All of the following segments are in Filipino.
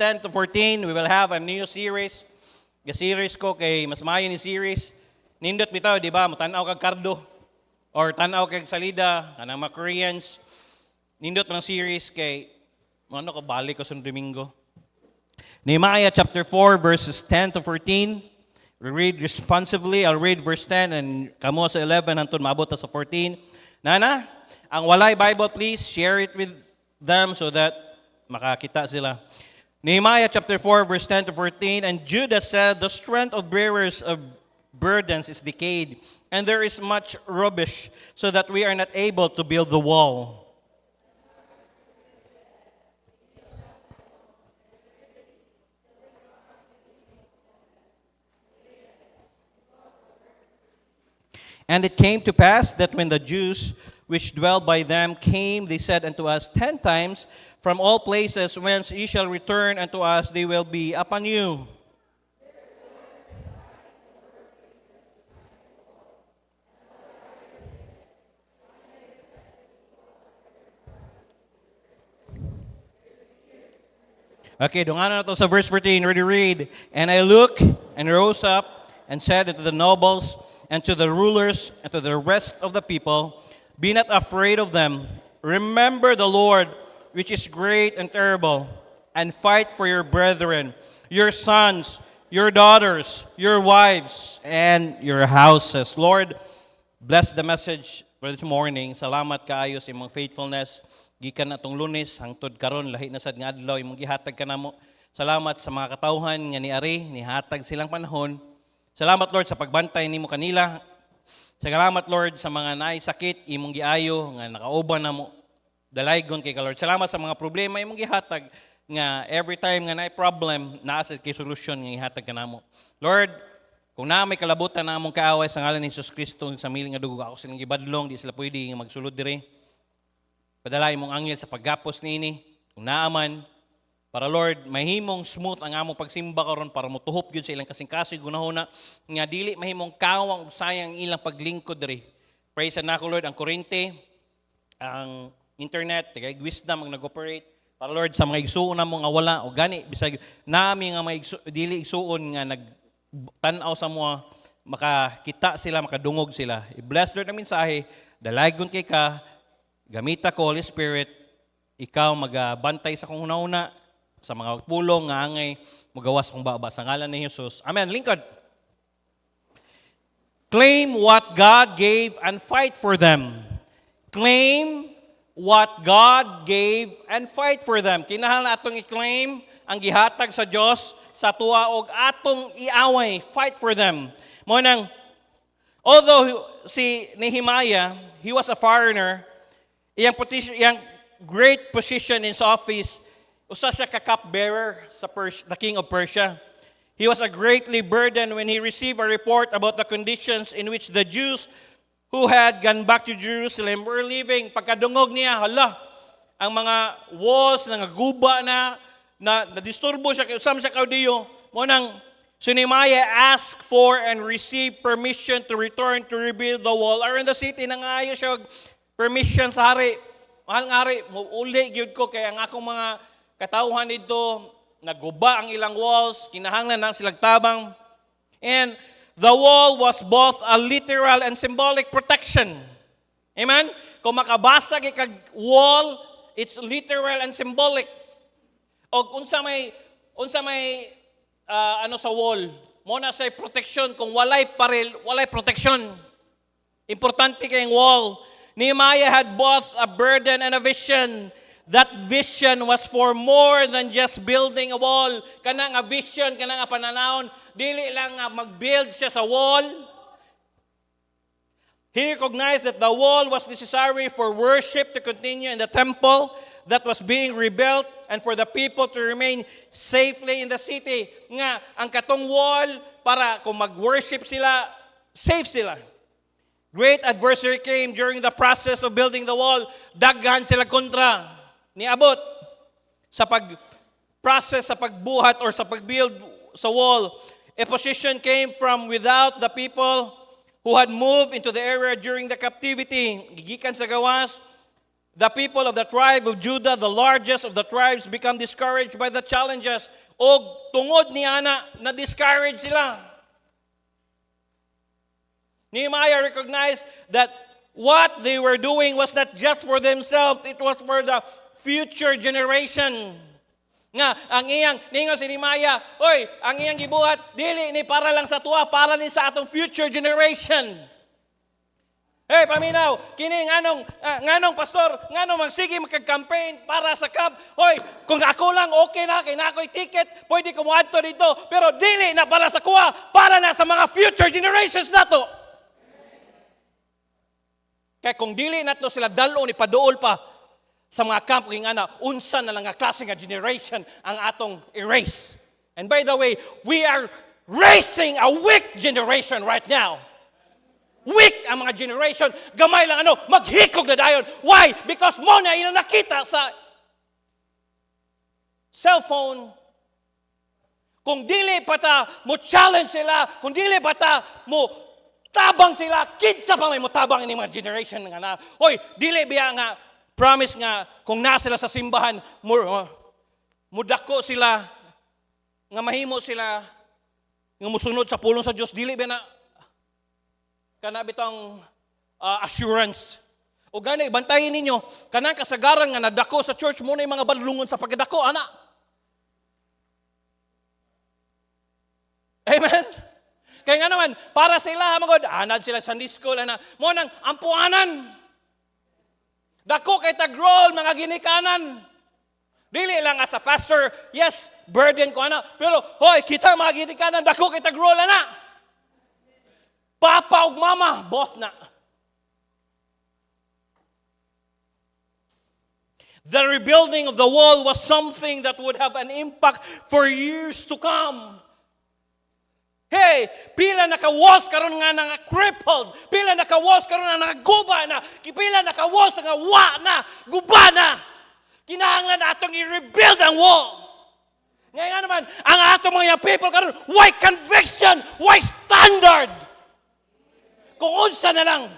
10 to 14, we will have a new series. Ga-series ko kay mas maayo ni series. Nindot bitaw, di ba? Mutanaw kag Cardo or tanaw kag Salida, kanang mga Koreans. Nindot ng series kay ano ka balik ko sa Domingo. Nehemiah chapter 4 verses 10 to 14. We read responsively. I'll read verse 10 and kamo sa 11 hantun maabot sa 14. Nana, ang walay Bible please share it with them so that makakita sila. Nehemiah chapter 4 verse 10 to 14. And Judah said, the strength of bearers of burdens is decayed, and there is much rubbish, so that we are not able to build the wall. And it came to pass that when the Jews which dwell by them came, they said unto us 10 times, from all places whence ye shall return unto us, they will be upon you. Okay, dunganan na to sa verse 14. Ready, read. And I looked and rose up and said unto the nobles and to the rulers and to the rest of the people, be not afraid of them. Remember the Lord, which is great and terrible, and fight for your brethren, your sons, your daughters, your wives, and your houses. Lord, bless the message for this morning. Salamat kaayo sa imong faithfulness. Gikan atong Lunes hangtod karon lahi na sad nga adlaw imong gihatag kanamo. Salamat sa mga katawhan nga niari nihatag silang panahon. Salamat Lord sa pagbantay nimo kanila. Salamat Lord sa mga naay sakit imong giayo nga nakauban namo. Dalaygon kay ka Lord. Salamat sa mga problema imong gihatag nga every time nga naay problem naa sad kay solusyon nga ihatag kanamo. Lord, kung na may kalabutan na among kaaway sa ngalan ni Jesus Kristo sa miling nga dugo ako silang gibadlong di sila pwede nga magsulod diri. Padala imong anghel sa paggapos niini kung naaman para Lord, mahimong smooth ang among pagsimba karon para motuhop gyud sa ilang kasing-kasig gunahuna nga dili mahimong kawang sayang ilang paglingkod diri. Praise and nako Lord ang kurente, ang internet, tigay wisdom ang nag-operate para Lord sa mga igsuon namo nga wala o gani bisag nami nga mga dili igsuon nga nagtan-aw sa mga makakita sila, makadungog sila. I-bless Lord ang mensahe, dalaygon kay ka, gamita ko Holy Spirit, ikaw magabantay sa kong una-una sa mga pulong nga angay magawas kong baba sa ngalan ni Jesus. Amen. Lingkod. Claim what God gave and fight for them. Claim what God gave and fight for them. Kinahanglan atong i-claim ang gihatag sa Dios sa tuwa og atong iaway, fight for them. Mo nang although si Nehemiah, he was a foreigner, iyang great position in his office, usa siya ka cupbearer sa the king of Persia. He was a greatly burdened when he received a report about the conditions in which the Jews who had gone back to Jerusalem were living. Pagkadungog niya, hala, ang mga walls nangaguba na disturbo siya, usam siya kaudiyo. Mo nang si Nehemiah asked for and received permission to return to rebuild the wall around the city. Nangayo siya permission sa hari. Mahal nga hari, uli gyud ko kay ang akong mga katawhan dito, naguba ang ilang walls, kinahanglan na silang tabang. And the wall was both a literal and symbolic protection. Amen? Kung makabasag ikag wall, it's literal and symbolic. O unsa may ano sa wall, mo na say protection. Kung walay paril, walay protection. Importante kayong wall. Nehemiah had both a burden and a vision. That vision was for more than just building a wall. Kanang a vision, kanang a pananawon, dili lang nga mag-build siya sa wall. He recognized that the wall was necessary for worship to continue in the temple that was being rebuilt and for the people to remain safely in the city. Nga, ang katong wall, para kung mag-worship sila, safe sila. Great adversary came during the process of building the wall. Daghan sila kontra. Niabot sa pag-process, sa pagbuhat or sa pag-build sa wall. Opposition came from without the people who had moved into the area during the captivity. Gigikan sa gawas, The people of the tribe of Judah, the largest of the tribes, become discouraged by the challenges. O tungod ni Ana, na-discourage sila. Nehemiah recognized that what they were doing was not just for themselves, it was for the future generation. Nga, ang iyang, ningon si Nehemiah, oy, ang iyang gibuhat, dili ni para lang sa tuwa, para ni sa atong future generation. Hey, paminaw, kini nganong pastor, nganong magsige magka-campaign para sa CAB. Hoy, kung ako lang okay na, kay na ako'y ticket, pwede ko muadto dito, pero dili na para sa kuha, para na sa mga future generations nato. Kaya kung dili nato sila dalo ni paduol pa sa mga camp kung ana unsa na lang nga klase nga generation ang atong erase. And by the way, we are raising a weak generation right now. Weak ang mga generation, gamay lang maghikog na dayon. Why? Because mo na ina nakita sa cellphone. Kung dili pa ta mo challenge sila, kung dili pa ta mo tabang sila, kinsa pa may mo tabang ini mga generation nga na. Hoy, dili biya nga promise nga kung na sila sa simbahan, mudako sila nga mahimo sila nga musunod sa pulong sa Dios, dili biya na kana bitang assurance. O gani, bantayin ninyo, kanang kasagaran nga nadako sa church mo na yung mga balungon sa pagdako, ana. Amen? Kaya nga naman, para sila, magod, anad sila Sunday school, mo nang ampuanan. Dako kay tagrol, mga ginikanan. Dili lang as a pastor, yes, burden ko, pero, hoy, kita mga ginikanan, dako kay tagrol, Papa ug mama, both na. The rebuilding of the wall was something that would have an impact for years to come. Hey, pila naka-walls karon nga nga crippled, pila naka-walls karon nga nagaguba na, pila naka-walls nga wa na, guba na. Kinahanglan atong i-rebuild ang wall. Ngayon naman, ang atong mga people karon, why conviction? Why standard? Kung unsa na lang,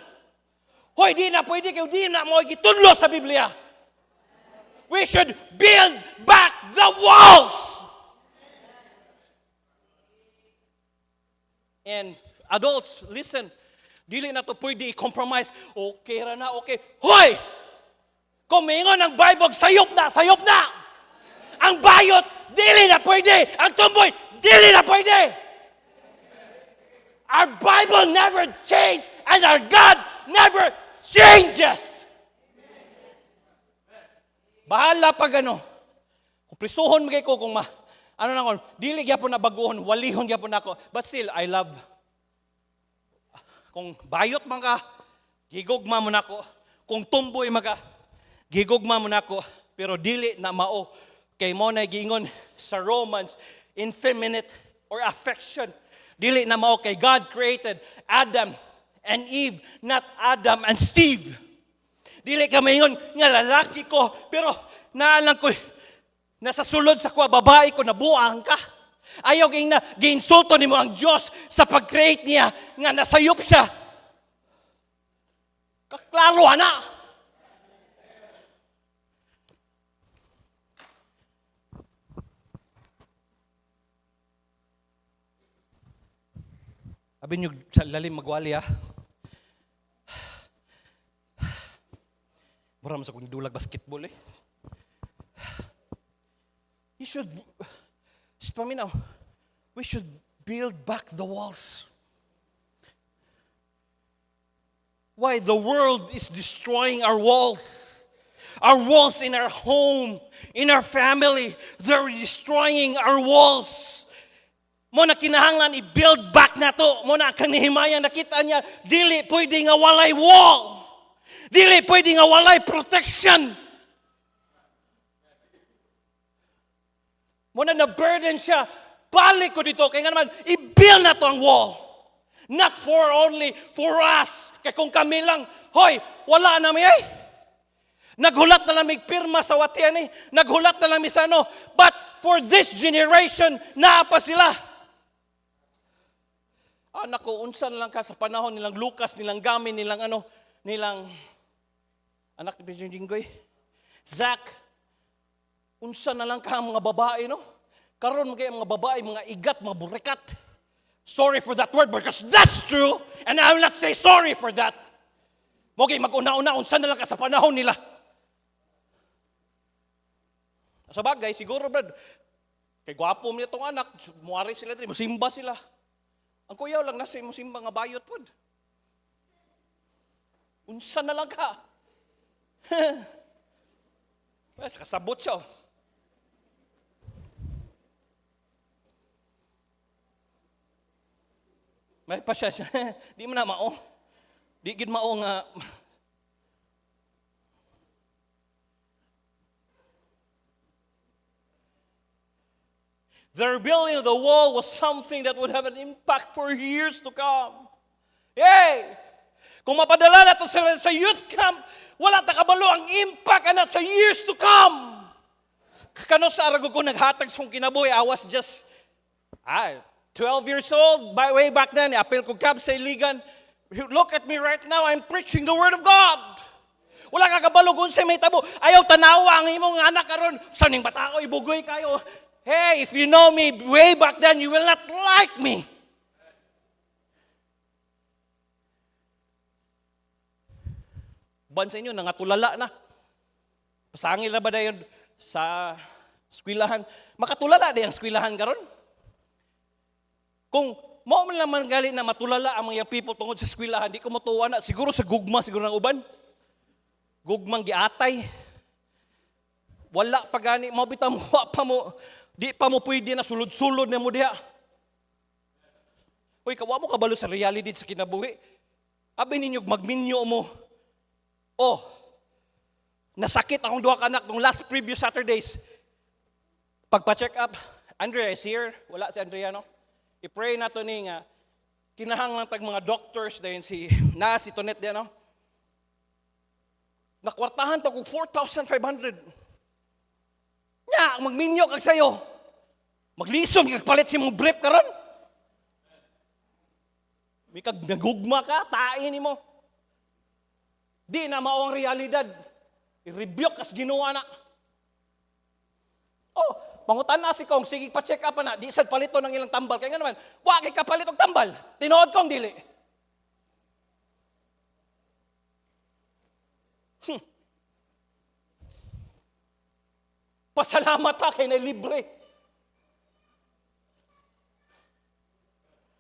hoy, di na pwede kayo, di na mo gitudlo sa Biblia. We should build back the walls. And adults, listen, dili na to pwede i-compromise. Okay ra na, okay. Hoy! Kumingon ang Bible, sayop na, sayop na! Ang bayot, dili na pwede! Ang tumboy, dili na pwede! Our Bible never changed and our God never changes. Bahala pag kung prisuhon magay ko kung dili gyapon na baguhon, walihon gyapon ako. But still, I love. Kung bayot man ka, gigugma mo nako. Kung tumboy maga, gigugma mo nako. Pero dili na mao. Kay mo na giingon sa Romans, effeminate or affection. Dili na mao kay God created Adam and Eve, not Adam and Steve. Dili ka maingon nga lalaki ko, pero naalang ko, nasa sulod sa kuwa, babae ko, nabuang ka. Ayaw gi-insulto ni mo ang Diyos sa pag-create niya, nga nasayop siya. Kaklaro na. Sabi niyo sa lalim magwali Mura mo sa kung dulag basketball You should, paminaw, we should build back the walls. Why? The world is destroying our walls. Our walls in our home, in our family, they're destroying our walls. Mo na kinahanglan i-build back na to. Mo na kang Nehemiah nakita niya, dili pwede nga walay wall. Dili pwede nga walay protection. Mo na burden siya. Balik ko dito. Kaya nga naman, i-build na to ang wall. Not only for us. Kaya kung kami lang, hoy, wala na may Naghulat na lang may pirma sa watian Naghulat na lang may sa But for this generation, naapa sila. Anak ko, unsa na lang ka sa panahon nilang Lucas, nilang Gamin, nilang Anak ni Pedro Jinggoy. Zach, unsa na lang ka mga babae, no? Karon mga mga babae, mga igat, mga burikat. Sorry for that word because that's true and I will not say sorry for that. Okay, mag-una-una, unsa na lang ka sa panahon nila. Sa bagay, siguro, Brad, kay gwapo mo itong anak, muwari sila din, musimba sila. Ang kuyaw lang nasa musimba nga bayot po. Unsa na lang ka. Kasabot siya. May pa siya. Di mo na mao. Di gid mao nga. The rebuilding of the wall was something that would have an impact for years to come. Hey! Kung mapadala na ito sa youth camp, wala ta kabalo ang impact anak sa years to come. Kano sa arago ko naghatag sa kinabuhi, I was just 12 years old, way back then, apel ko kab sa iligan. Look at me right now, I'm preaching the word of God. Wala ka kabalo kung sa may tabo. Ayaw tanawa ang imong anak karon. Saning bata ko, ibugoy kayo. Hey, if you know me way back then, you will not like me. Ban sa inyo, nangatulala na. Pasangil na ba dayon sa eskwelahan? Makatulala na yung eskwelahan karon? Kung mo man naman gali na matulala ang mga people tungod sa eskwelahan, di ko matuwa na. Siguro sa gugma, siguro ng uban. Gugmang giatay. Wala pa gani, mabita mo, pa mo. Di pa mo pwede na sulod-sulod na mo diha. Uy, kawa mo kabalo sa reality sa kinabuhi. Abi ninyo, magminyo mo. Oh, nasakit akong duha ka anak nung last previous Saturdays. Pagpa-check up, Andrea is here. Wala si Andrea, no? I-pray na to ni nga. Kinahang lang tag mga doctors dahil si Tonet din, no? Nakwartahan to kung 4,500. Nya, magminyo kag sayo. Maglisom kag palit si mong brief karon. May kag nagugma ka, tain mo. Di na mao ang realidad. I-rebuke as ginawa na. Oh, pangutan na si Kong, sige pa-check up na, di sad palito ng ilang tambal. Kaya nga naman, wa kay kapalit og tambal. Tinuod kong dili. Pasalamat ka kay na libre.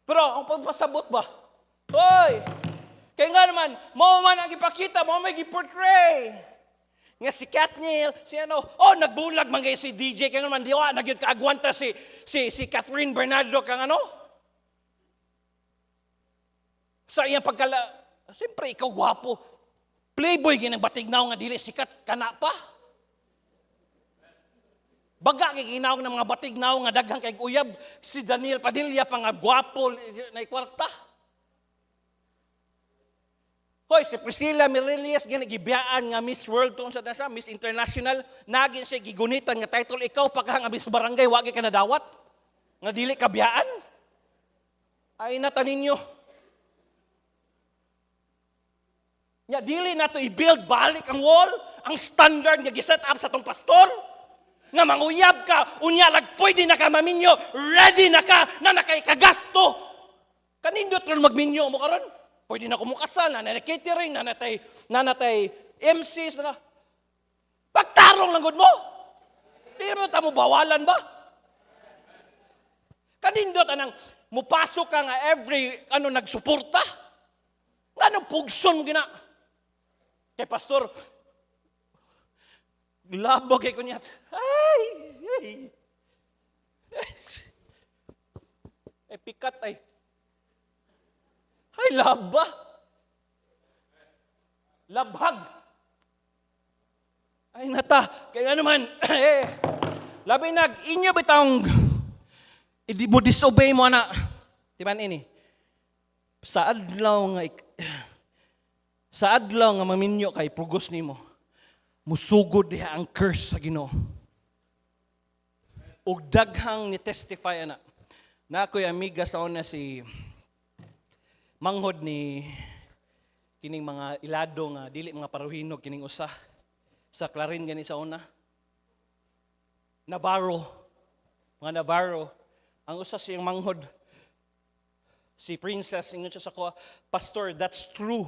Pero ang pagpasabot ba? Hoy! Kaya nga naman, mo man ang ipakita, mo may i-portray. Nga si Katniel, si ano, nagbulag man kayo si DJ, kaya naman, di wa, nagyagwanta si Catherine Bernardo kang ano? Sa iyang siyempre ikaw gwapo. Playboy ginang batignaw nga dili sikat kana pa. Baga kay ginawag ng mga batignaw nga daghang kay uyab si Daniel Padilla pa nga gwapo na kwarta. Hoy, si Priscilla Mirillas ginagibiyaan nga Miss World tungod sa siya, Miss International, nagin siya gigunitan nga title ikaw pagka nga Miss Barangay wagi ka nadawat. Nga dili ka biyaan. Ay nata ninyo. Nya dili nato i-build balik ang wall, ang standard nga gi-set up sa tong pastor. Nga manguyab ka, unya lag pwede na ka maminyo, ready na ka na nakaikagasto. Kanindot ron magminyo mo karon. Pwede na kumukasal, na catering, na natay MCs, na pagtarong lang gud mo. Di mo ta mo bawalan ba? Kanindot anang mupasok ka nga every nagsuporta. Ngano pugson gina? Kay pastor, labog kay kunyat. Ay. Pikat ay. Ay, laba. Labhag. Ay, nata. Kaya naman, labi inyo bitang, hindi mo disobey mo na. Diba ini? Sa adlaw nga maminyo kay pugos nimo. Musugod diha ang curse sa Ginoo. Og daghang ni testify ana. Na ako'y amiga sa una si manghod ni kining mga ilado nga dili mga paruhinog kining usa sa Clarin gani sa una. Navarro, mga Navarro, ang usa siyang manghod si Princess ingon siya sa ko, Pastor, that's true.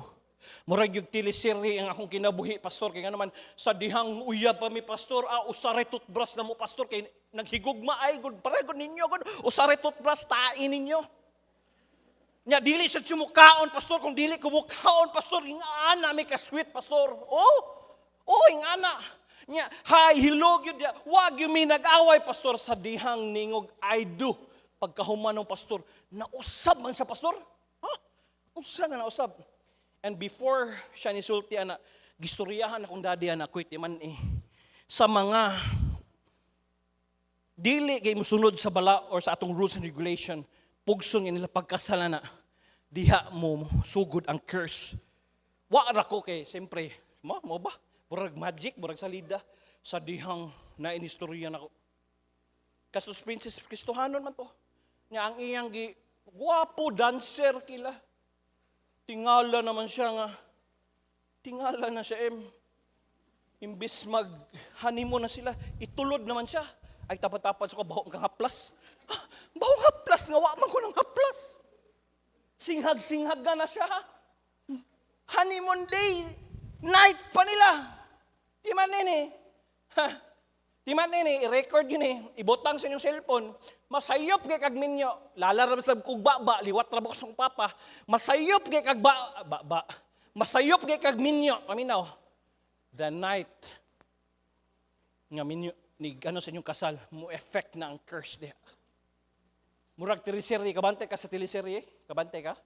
Murag yung teleserye ang akong kinabuhi, Pastor, kaya nga naman sa dihang uyab pa mi, Pastor, usare toothbrush na mo, Pastor, kay naghigugma ay good parego ninyo good usare toothbrush tain ninyo. Nya dili sa sumukaon, Pastor, kung dili kumukaon, Pastor, ingana mi ka sweet, Pastor. Ingana. Nya hi hello gyud ya. Wag gyud mi nag-away, Pastor, sa dihang ningog I do. Pagkahuman ng Pastor, nausab man siya, Pastor. Unsa nga nausab? And before siya nisulti ana, gistoryahan akong daddy ana kuit man sa mga dili kay musunod sa bala or sa atong rules and regulation, pugson nila pagkasalana, diha mo sugod ang curse. Wa ra ko kay siyempre, mo ba? Murag magic, murag salida sa dihang na inistorya nako. Kasus Princess Kristohanon man to. Nya ang iyang guwapo dancer kila. Tingala naman siya nga. Tingala na siya imbis mag-honeymoon na sila, itulod naman siya. Ay tapat-tapat sa ko, bahong kang haplas. Bahong haplas, nga wa man ko ng haplas. Singhag-singhag na siya. Honeymoon day, night pa nila. Di man i-record yun ibutang sa inyong cellphone. Masayop kay kag minyo. Lalarab sa kog baba, liwat ra ba ko sa papa. Masayop kay kag masayop kay kag minyo. Paminaw. The night nga minyo ni sa inyong kasal, mo effect na ang curse diha. Murag teleserye, kabante ka sa teleserye? Kabante ka?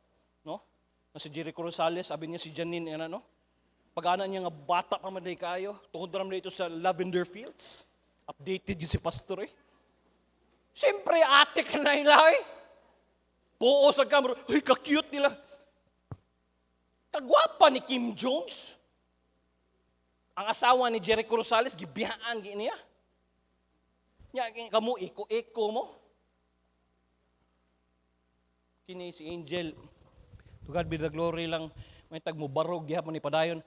No? Na si Jericho Rosales, sabi niya si Janine, no? Pag-ana niya nga bata pa man kayo, tungkol na ito sa Lavender Fields. Updated yun si Pastor Siyempre, ate ka na ilay. Buo sa camera, uy, ka-cute nila. Kagwapa ni Kim Jones. Ang asawa ni Jericho Rosales, gibiyaan niya. Kamu, iko mo. Kini si Angel, to God be the glory lang, may tagmubarog, gihapon ni Padayon.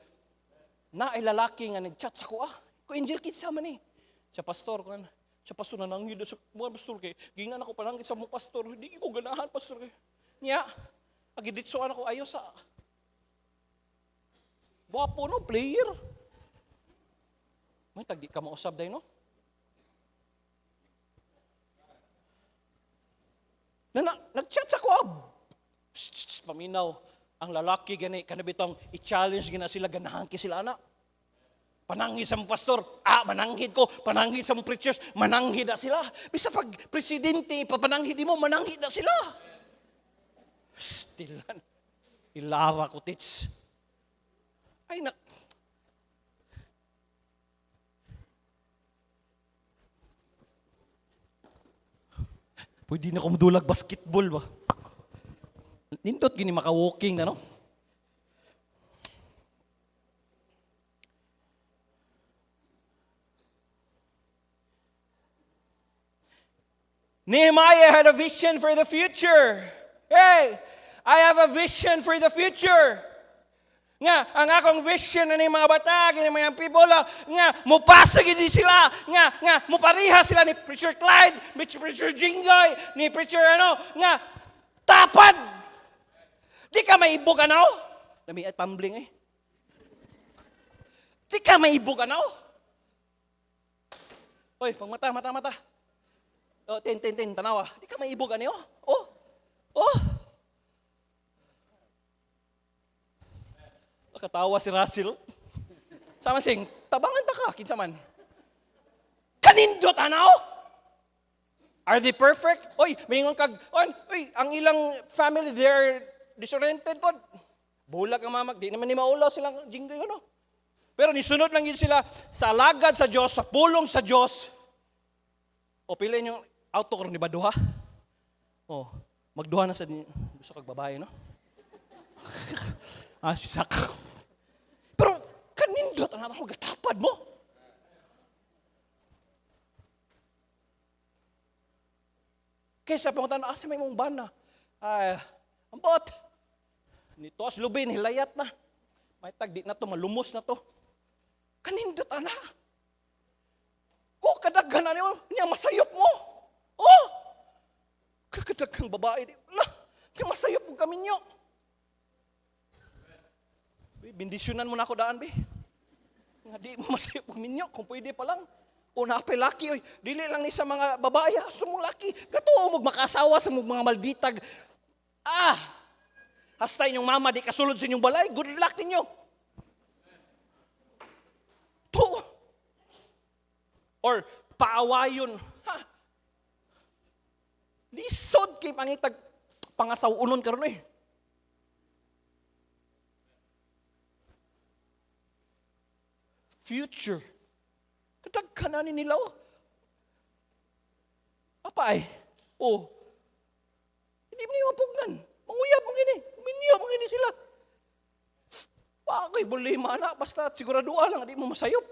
Na ay lalaki nga nag-chat sa ko, ko Angel, kitsa man Siya pastor, siya pastor nananghid sa mga pastor kay gingan ako pananghid sa mga pastor, hindi ko ganahan pastor kay. Nya, agiditsoan ako ayo sa Wapo no, player. May tagdi ka mausab day no? Nag-chat sa ko. Paminaw, ang lalaki gani kanabitang i-challenge gina sila ganahan ki sila ana. Pananghid sa mga pastor, mananghid ko, pananghid sa mga preachers, mananghid na sila. Bisa pag presidente, papananghid mo, mananghid na sila. Stilan, ilara ko, tits. Ay, pwede na kumudulag basketball ba? Nindot gini maka-walking na, no? Nehemiah had a vision for the future. Hey, I have a vision for the future. Nga, ang akong vision na ni mga bata, ni mga people, nga, mupasag hindi sila, nga, mupariha sila ni Preacher Clyde, ni Preacher Jingoy, ni Preacher nga, tapad. Di ka maibog Lami at tumbling Di ka maibog Oy, pang mata. Tin, tanawa. Di ka maibog Katawa si Russell. Sama sing, tabangan ta ka, kinsa man. Kanindot Are they perfect? Oy, mayingon kag, ang ilang family, they're disoriented po. Bulag ang mamag, di naman ni maulaw silang jinggoy Pero nisunod lang yun sila sa alagad sa Diyos, sa pulong sa Diyos. O piliin yung auto ko ni Baduha. O, magduha na sa gusto kag babae, no? Si Sak. Pero kanindot ang ako gatapad mo. Kaysa pangutan, asa may mong bana? Ambot. Nito as lubin, hilayat na. May tagdi na to, malumos na to. Kanindot ana. O, kadaghan na niya, masayop mo. Oh, kagadaghang babae. Niya masayop mo kami nyo. Bindisyonan mo na ako daan, be. Nga di mo masayop mo minyo, kung pwede pa lang. O napay laki, oy. Dili lang ni sa mga babae, sumong laki. Gato, magmakasawa sa mga malditag. Hasta inyong mama, di kasulod sa inyong balay, good luck ninyo. To. Or, paawayon. Lisod kay pangitag pangasaw-unon karon eh. Future. Kadaghan na nila. Apa ay? Hindi mo niyo mapugnan. Manguyab mo gini. Minyo mo gini sila. Ako'y bulima na. Basta siguraduhan lang. Hindi mo masayop.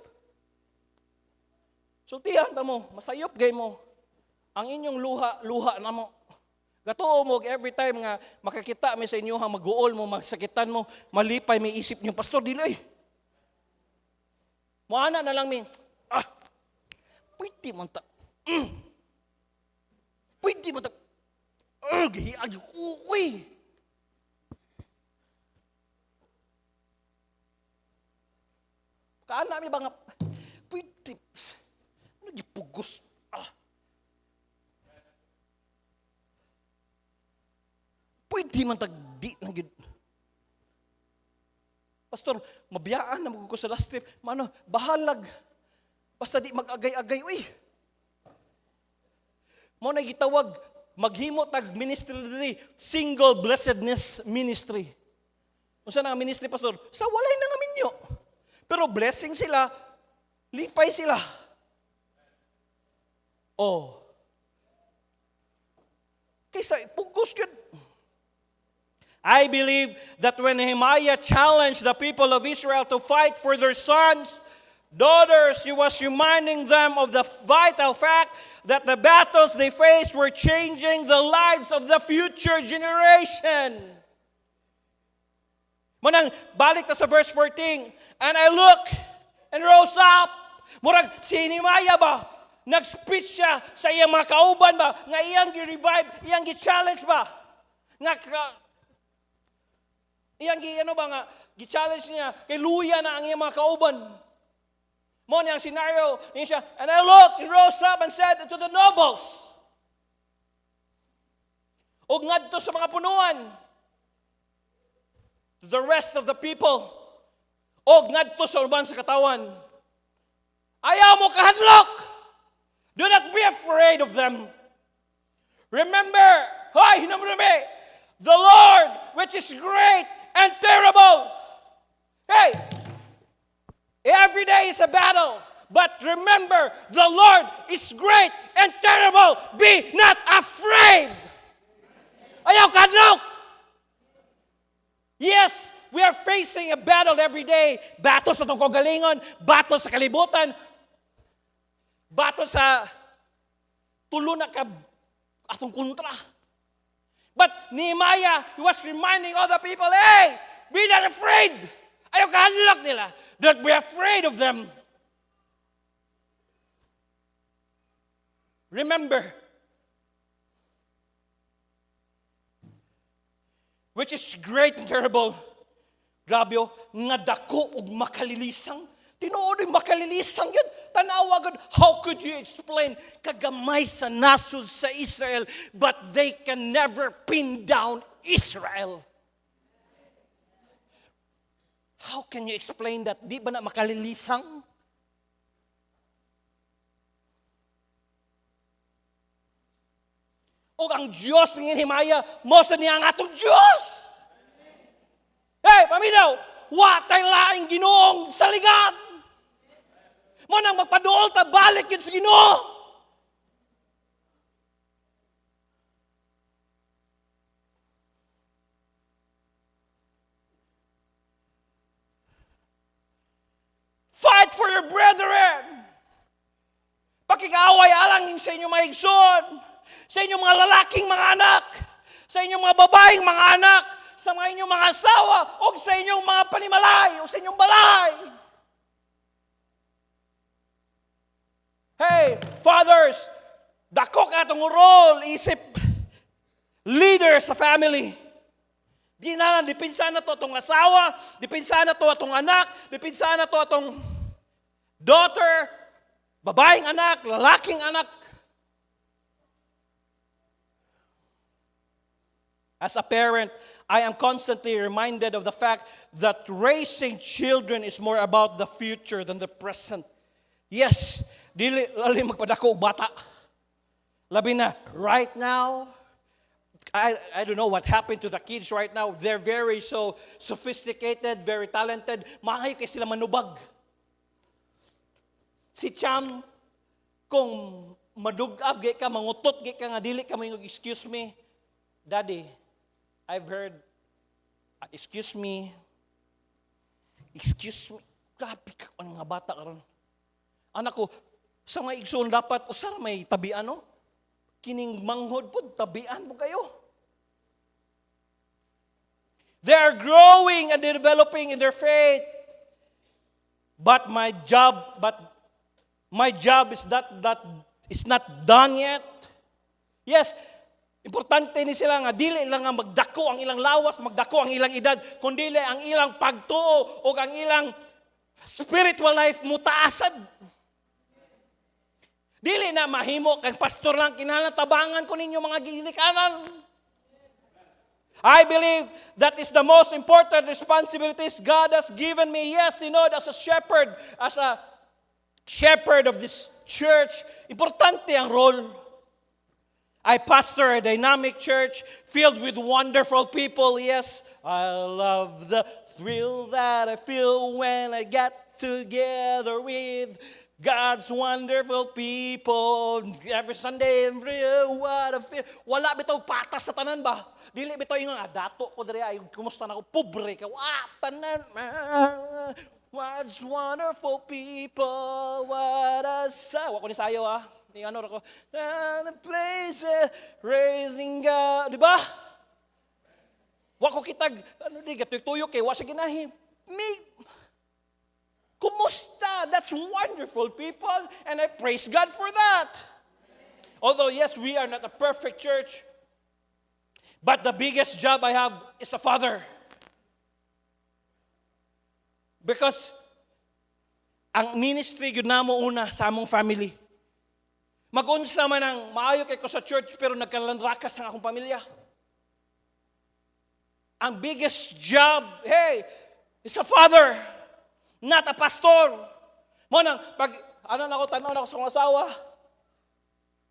Sultihan ta mo. Masayop gay mo. Ang inyong luha na mo. Gatuo mo every time nga makakita mi sa inyo ha, mag-uol mo, magsakitan mo, malipay may isip niyo, pastor, dili. Muana na lang mi. Pwede man ta. Pwede man ta. Gihiag ko, uy. Kaan namin ba nga, pwede, ano gipugos, pwede man tagdi lang yun. Pastor, mabiyaan na ko sa last trip. Mano, bahalag. Basta di mag-agay-agay, uy. Mo na gitawag, maghimo tag ministry diri, single blessedness ministry. Unsa na ang ministry, pastor? Sa walay na nga minyo. Pero blessing sila, lipay sila. Kaysa pugos yun. I believe that when Nehemiah challenged the people of Israel to fight for their sons, daughters, he was reminding them of the vital fact that the battles they faced were changing the lives of the future generation. Manang balik ta sa verse 14, and I look and rose up. Murag si Nehemiah ba? Nag-speech siya sa iyang mga kauban ba? Nga iyang gi-revive, iyang gi-challenge ba? Iyang gi-challenge niya, kay luya na ang iyang mga kauban. Mo niyang scenario, niya siya, and I looked, and rose up and said to the nobles, og ngadto sa mga punuan, to the rest of the people, og ngadto sa uban sa katawan, ayaw mo kahadlok, do not be afraid of them. Remember, the Lord, which is great and terrible. Hey, every day is a battle, but remember, the Lord is great and terrible. Be not afraid. Ayaw kadlok. Yes, we are facing a battle every day. Battle sa itong kagalingon, battle sa kalibutan, battle sa tulo na ka atong kontra. But Nehemiah, he was reminding all the people, hey, be not afraid. Ayaw kahadlok nila. Don't be afraid of them. Remember, which is great and terrible. Grabe nga dako ug makalilisang. Tinuod yung makalilisang yun. Tanawagan, how could you explain kagamay sa nasod sa Israel, but they can never pin down Israel? How can you explain that? Di ba na makalilisang? O ang Diyos ng Nehemiah, mosa niya ang atong Diyos. Hey, paminaw, watay laing Ginoong saligan. Mo nang magpaduol ta balik yun sa Ginoo. Fight for your brethren. Pakikaaway alang sa inyong mga igsoon, sa inyong mga lalaking mga anak, sa inyong mga babaeng mga anak, sa mga inyong mga asawa o sa inyong mga panimalay o sa inyong balay. Hey, fathers, dako ka itong role, isip, leader sa family. Di na lang, dipinsa na to itong asawa, dipinsa na to itong anak, dipinsa na to itong daughter, babaeng anak, lalaking anak. As a parent, I am constantly reminded of the fact that raising children is more about the future than the present. Yes, dili lali magpadako og bata. Labi na, right now, I don't know what happened to the kids right now. They're very so sophisticated, very talented. Maayo kay sila manubag. Si Cham, kung madugab gay ka, mangutot gay ka nga dili ka mo excuse me. Daddy, I've heard, excuse me. Grabe ka ang mga bata karon. Anak ko, sa may igsoon dapat, usar may tabian, no? Kining manghod po, tabian po kayo. They are growing and developing in their faith. But my job is not done yet. Yes, importante ni sila nga, dili lang nga magdako ang ilang lawas, magdako ang ilang edad, kundi ang ilang pagtuo o ang ilang spiritual life mutaasad. Dili na mahimo kang pastor lang kinahanglan tabangan ko ninyo mga ginikanan. I believe that is the most important responsibilities God has given me. Yes, as a shepherd of this church, importante ang role. I pastor a dynamic church filled with wonderful people. Yes, I love the thrill that I feel when I get together with God's wonderful people. Every Sunday, what a feel. Wala bitaw patas sa tanan ba? Dili bitaw yung dato ko diri ay kumusta na ko pobre ka. Tanan. What's wonderful people, what a sight. Wa ko ni sayo Ni ano ko. And the places raising God, di ba? Wa ko kitag di gatuyo kay wa sa ginahi. Kumusta? That's wonderful, people. And I praise God for that. Although, yes, we are not a perfect church. But the biggest job I have is a father. Because ang ministry yun na mo una sa among family. Mag-unsa man ang maayo kay ko sa church pero nagkalanrakas ang akong pamilya. Ang biggest job, is a father. Not a pastor. Mo nang pag tanaw na ako sa mga asawa.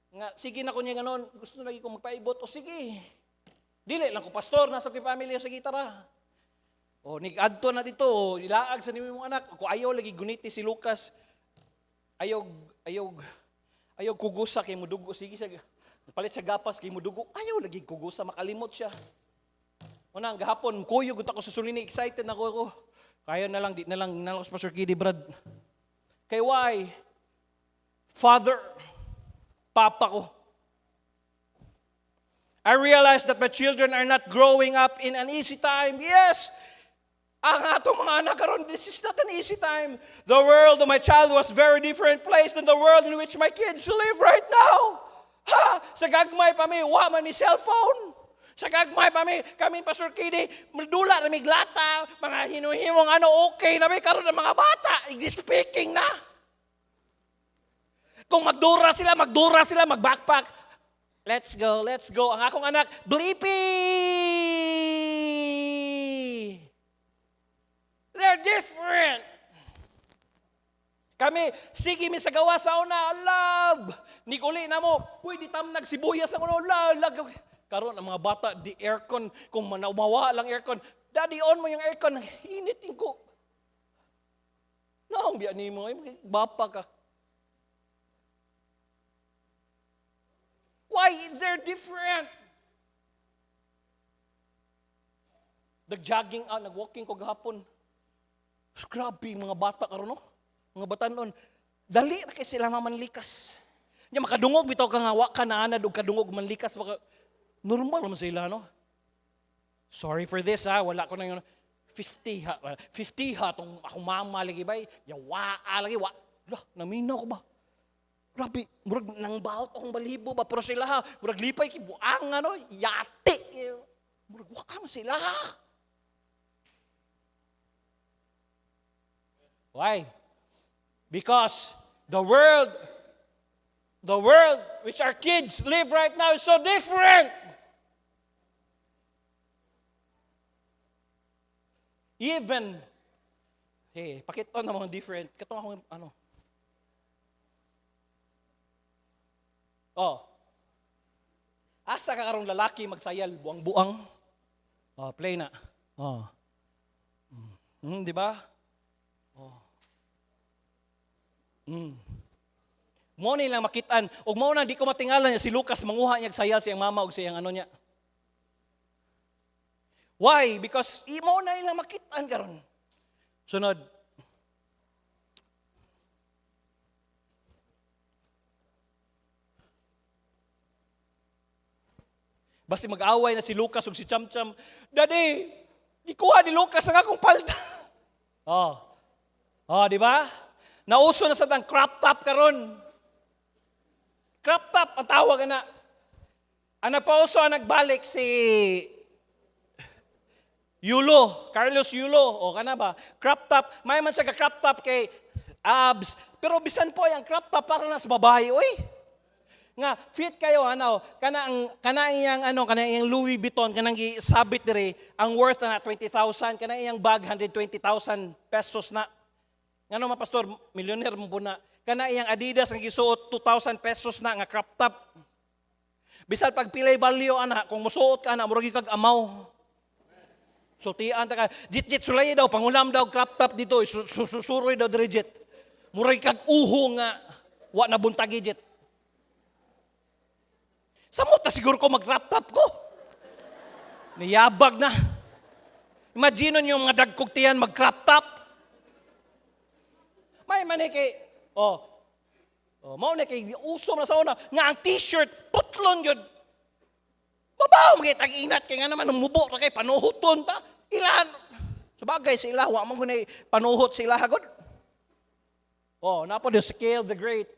Nga sige na ko niya ganon, gusto lagi ko magpaibot o sige. Dili lang ko pastor nasa pamilya sa gitara. O nig-adto na dito, ilaag sa nimo mga anak. Ako ayaw lagi guniti si Lucas. Ayaw kugusa kay mudugo sige siya. Palit sa gapas kay mudugo. Ayaw lagi kugusa makalimot siya. Mo nang gahapon kuyog ako sa sulini, excited na ako. Kaya na lang, di na lang sa Pastor Kiddy, Brad. Kay why? Father, Papa ko. I realize that my children are not growing up in an easy time. Yes, ang atong mga anak karon, this is not an easy time. The world of my child was very different place than the world in which my kids live right now. Sa gagmay pa may, man ni cellphone. Sa gagmay pa kami Pastor Kiddy, madula na may glata, mga hinuhimong okay na may karon ng mga bata, English speaking na. Kung magdura sila, mag-backpack. Let's go. Ang akong anak, Blippi! They're different. Kami, sige mi sa gawa sa una, love. Nikuli na mo, pwede tamnag sibuyas ang love. Karon ang mga bata, di aircon, kung umawa lang aircon, Daddy, on mo yung aircon, initin ko. Naong biya ni mo, bapa ka. Why? They're different. Nag-jogging nag-walking ko gahapon. Grabe, mga bata karon no? Mga batanon, dali na kay sila mamanlikas. Nya makadungog bitaw ka nga wa ka na anad og kadungog manlikas baka normal man sila no. Sorry for this ha, wala ko na yung 50 ha, 50 ha, itong akong mama lagi ba, yawa lagi, lah, naminaw ko ba? Grabe, murag nang baot akong balibo ba, pero sila ha, murag lipay, kibuang ano, yate, murag wakam sila ha. Why? Because the world which our kids live right now is so different. Even, hey, pakita na mga different. Katong akong, ano. Asa ka karong lalaki magsayal, buang-buang. Play na. Di ba? Mo nilang makitaan. Ug mao na di ko matingalan niya si Lucas manguha niya sayal siyang mama ug siyang ano niya. Why? Because imo na nilang makitaan karon. Sunod. Basi mag-away na si Lucas ug si Chamcham. Daddy, gikuha ni Lucas ang akong palda. Di ba? Nauso na sa tang crop top karon. Crop top ang tawag na. Ang nagpauso ang nagbalik si Yulo, Carlos Yulo, o kana ba? Crop top, may man siya ka crop top kay abs, pero bisan po yung crop top para na sa babae, oy. Nga fit kayo ano, kana iyang Louis Vuitton kanang isabit dire, ang worth na 20,000, kana iyang bag 120,000 pesos na. Ngano man pastor, millionaire mo na. Kana iyang Adidas ang gisuot 2,000 pesos na nga crop top. Bisan pag pilay value ana, kung musuot ka na murag kag amaw. Sultian ta ka, jit sulay daw pangulam daw crop top dito, susuroy daw dire jit. Murag kag uho nga wa na buntagi jit. Samot na siguro ko mag-crop top ko. Niyabag na. Imagine nyo yung mga dagkog tiyan mag-crop top. May maniki, mao na kay uso na sa una, nga ang t-shirt, putlon yun. Babaw, mga tag-inat, kaya nga naman, umubo na kay panuhoton ta. Ilan, sabagay sila, wa man kunay panuhot sila hagod. Napo the Scale the Great.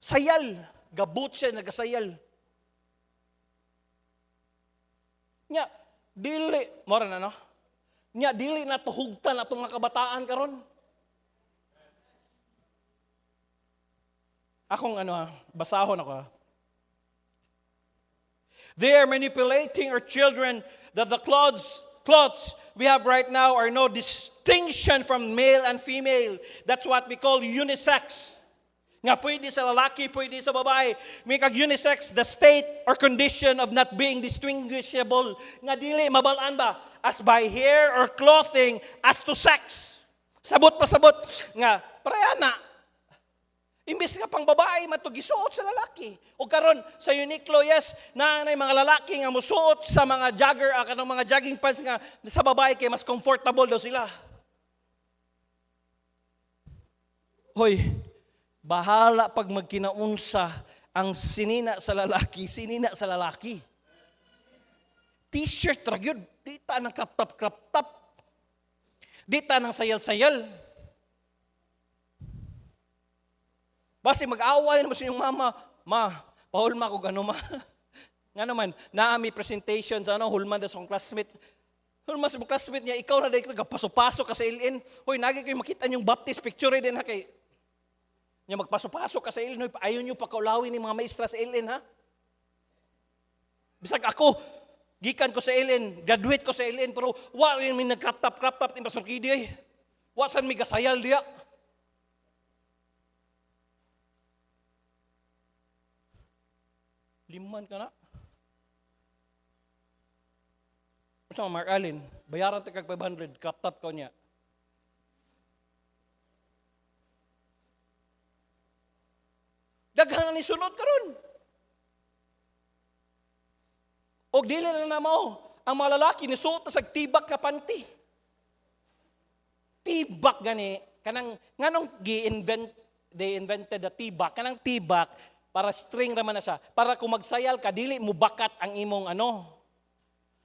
Sayal, gabot siya, nagasayal. Nya, dili, mora na no? Nya, dili na tuhugtan na itong mga kabataan karon. Akong basahon ako. They are manipulating our children that the clothes we have right now are no distinction from male and female. That's what we call unisex. Nga pwede sa lalaki, pwede sa babae. May kag unisex, the state or condition of not being distinguishable. Nga dili, mabalaan ba? As by hair or clothing, as to sex. Sabot pa sabot. Nga, parayana. Imbis nga pang babae, matugisuot sa lalaki. O karon sa Uniqlo, yes, na mga lalaki nga musuot sa mga jogger, kanang mga jogging pants nga sa babae kay mas comfortable daw sila. Hoy, bahala pag magkinaunsa ang sinina sa lalaki. T-shirt ra gyud, dita ng crop top. Dita ng sayal-sayal. Basi mag-away naman sa inyong mama, pahulma ko gano ma. Nga naman, naami presentation sa hulma da sa akong classmate. Hulma sa classmate niya, ikaw na dahil paso-paso ka sa ilin. Hoy, nagi kayo makita yung baptist picture din ha kay nya magpaso-paso ka sa ilin, ayaw nyo pakaulawin ni mga maestra sa ilin, ha? Bisag ako, gikan ko sa ilin, graduate ko sa ilin, pero wala rin may nag-crop top, ni Pastor Kidi, ay. Wasan may gasayal diya. Liman ka na. Sa Mark Allen, bayaran ta kag 500, crop top ko niya. Daghan ni sunod karon. Og dili na mo ang mga lalaki ni suot sa tibak ka panty. Tibak gani kanang nganong they invented the tibak kanang tibak Para string raman na siya. Para kung magsayal ka, dili mo bakat ang imong ano.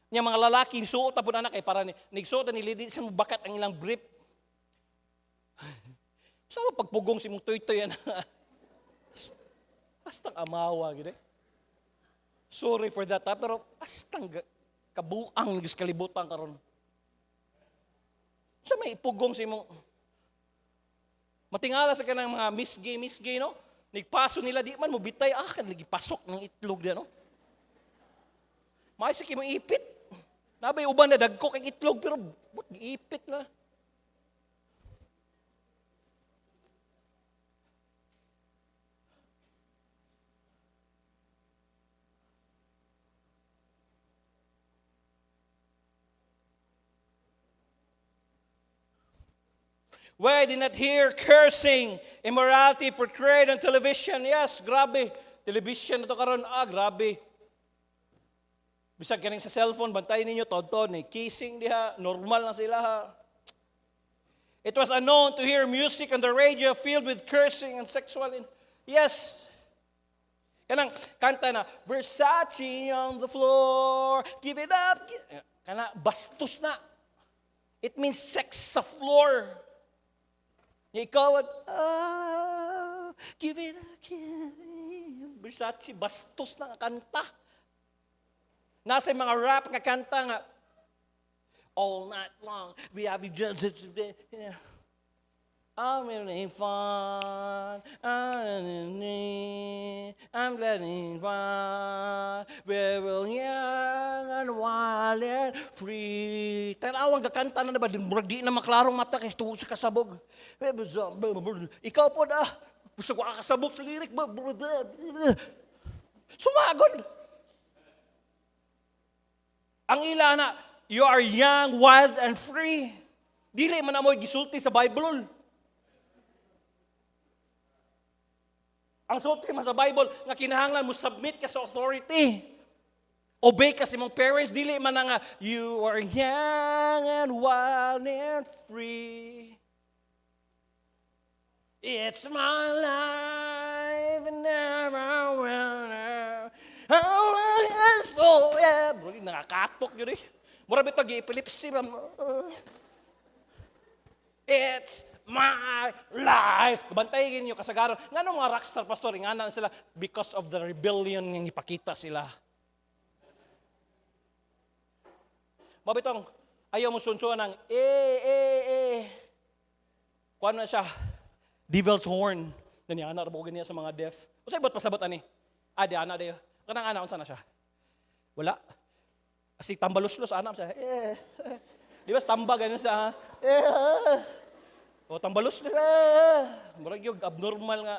Nya mga lalaki, suot na po na kay para nigsuot ni lady, isang bakat ang ilang brief. Saan pagpugong si mong toy-toy yan? Hastang amawa, gini. Sorry for that, pero hastang kabuang kalibutan karon. Sa may ipugong si mong matingala sa kanang mga misgay, no? Nigpaso nila, di man mo bitay, kan lagi pasok ng itlog diyan, no? May sige mo ipit. Nabay uban na dagko kay itlog, pero ipit na. Why did not hear cursing, immorality portrayed on television? Yes, grabe. Television na to karon, grabe. Bisag kaning sa cellphone, bantayin ninyo, todo, kissing diha, normal na sila ha. It was unknown to hear music on the radio filled with cursing and sexual. Yes. Kanang kanta na, Versace on the floor, give it up. Kana, bastos na. It means sex sa floor. Ikaw, give it up. Versace, bastos na kanta. Nasa mga rap nga kanta nga, all night long, we have just I'm having fun, I'm having fun, we will young and wild and free. Tanawang kakanta na ba, di na maklarong mata kay tuwa sa kasabog. Ikaw po na, gusto ko kasabog sa lirik, sumagod. Ang ila na, you are young, wild, and free. Dili man amoy gisulti sa Bible. Ang sulti man sa Bible, nga kinahanglan mo submit ka sa authority. Obey ka sa mong parents. Dili man nga, you are young and wild and free. It's my life and never will never. Bro, nakakatok yun eh. Mura bito, gi-epilepsy. It's my life. Bantayin nyo kasagaran. Nga nung mga rockstar pastor, nga na sila because of the rebellion ng ipakita sila. Mabitong, ayaw mo sunsuan ng kuha na siya, devil's horn. Ganyan, narabogin niya sa mga deaf. O sa'yo, ba't pasabot ani? Di ana, di. Kanang ana, unsa na siya? Wala. Kasi tambalos-los, ana siya. Di ba, tamba ganun siya, o tambalos na. Murag yung abnormal nga.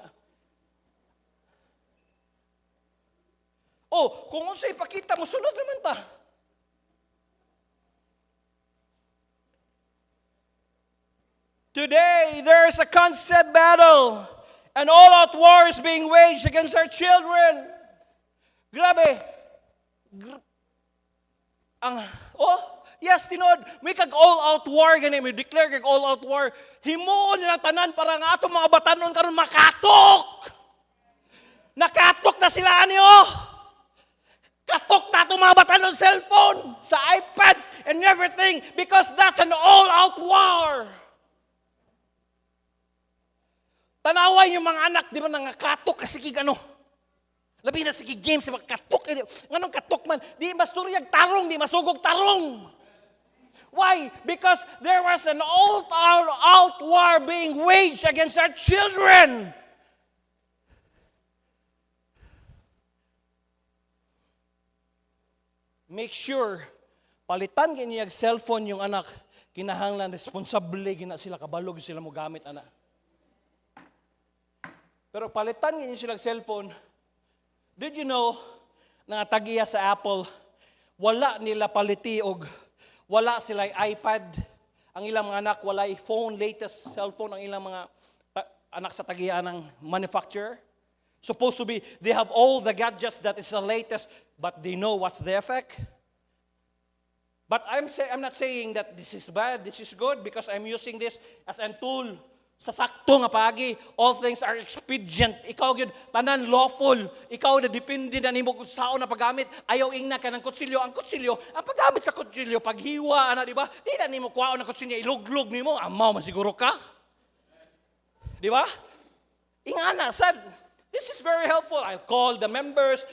Kung unsa ipakita mo, sunod naman ta. Today, there is a constant battle and all-out war is being waged against our children. Grabe. Yes, tinod, may kag all-out war, gani, may declare kag all-out war. Himuon nilang tanan para nga atong mga batanon karon makatok. Nakatok na sila ani Katok na itong mga batanon cellphone, sa iPad, and everything, because that's an all-out war. Tanaway yung mga anak, di ba nangakatok kasi labi na sige game sa mga katok. Nganong katok man, di masturyag tarong, di masugog tarong. Why? Because there was an all-out war being waged against our children. Make sure, palitan ganyan yung cellphone yung anak, kinahanglan responsable, gina sila kabalog, sila mo gamit, anak. Pero palitan ganyan silang cellphone. Did you know, na tagiya sa Apple, wala nila paliti og wala sila iPad. Ang ilang mga anak, wala phone, latest cellphone, ang ilang mga anak sa tagiya ng manufacturer. Supposed to be, they have all the gadgets that is the latest, but they know what's the effect. But I'm not saying that this is bad, this is good, because I'm using this as a tool sa sakto nga pagi, all things are expedient. Ikaw gyud tanan lawful. Ikaw na depende na nimo kung saan na paggamit. Ayaw ingna ka ng kutsilyo. Ang kutsilyo, ang paggamit sa kutsilyo, paghiwa ana, di ba? Di na nimo kuhaon ng kutsilyo, iluglog nimo, amaw man siguro ka. Di ba? Ingana sad. This is very helpful. I'll call the members.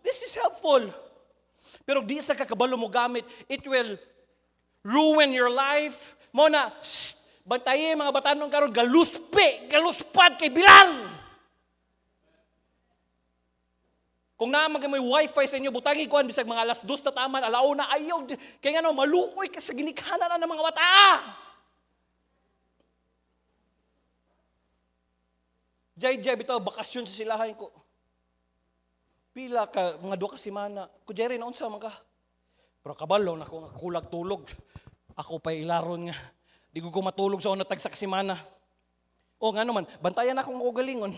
This is helpful. Pero di sa kakabalo mo gamit, it will ruin your life. Mona, bantayin mga batanong karon galuspad kay Bilal. Kung naman may wifi sa inyo, butangi kuan bisag mga alas 2 na taman, alauna, ayaw, kaya nga malukoy ka sa ginikanan na ng mga bata. Jay, bitaw, bakasyon sa silahan ko. Pila ka, mga 2 ka semana. Jerry, naunsa man ka? Pero kabalo, na ko kulag tulog. Ako pa ilaron nga. Di ko matulog sa unang tagsak semana. O nga naman, bantayan akong kugalingon.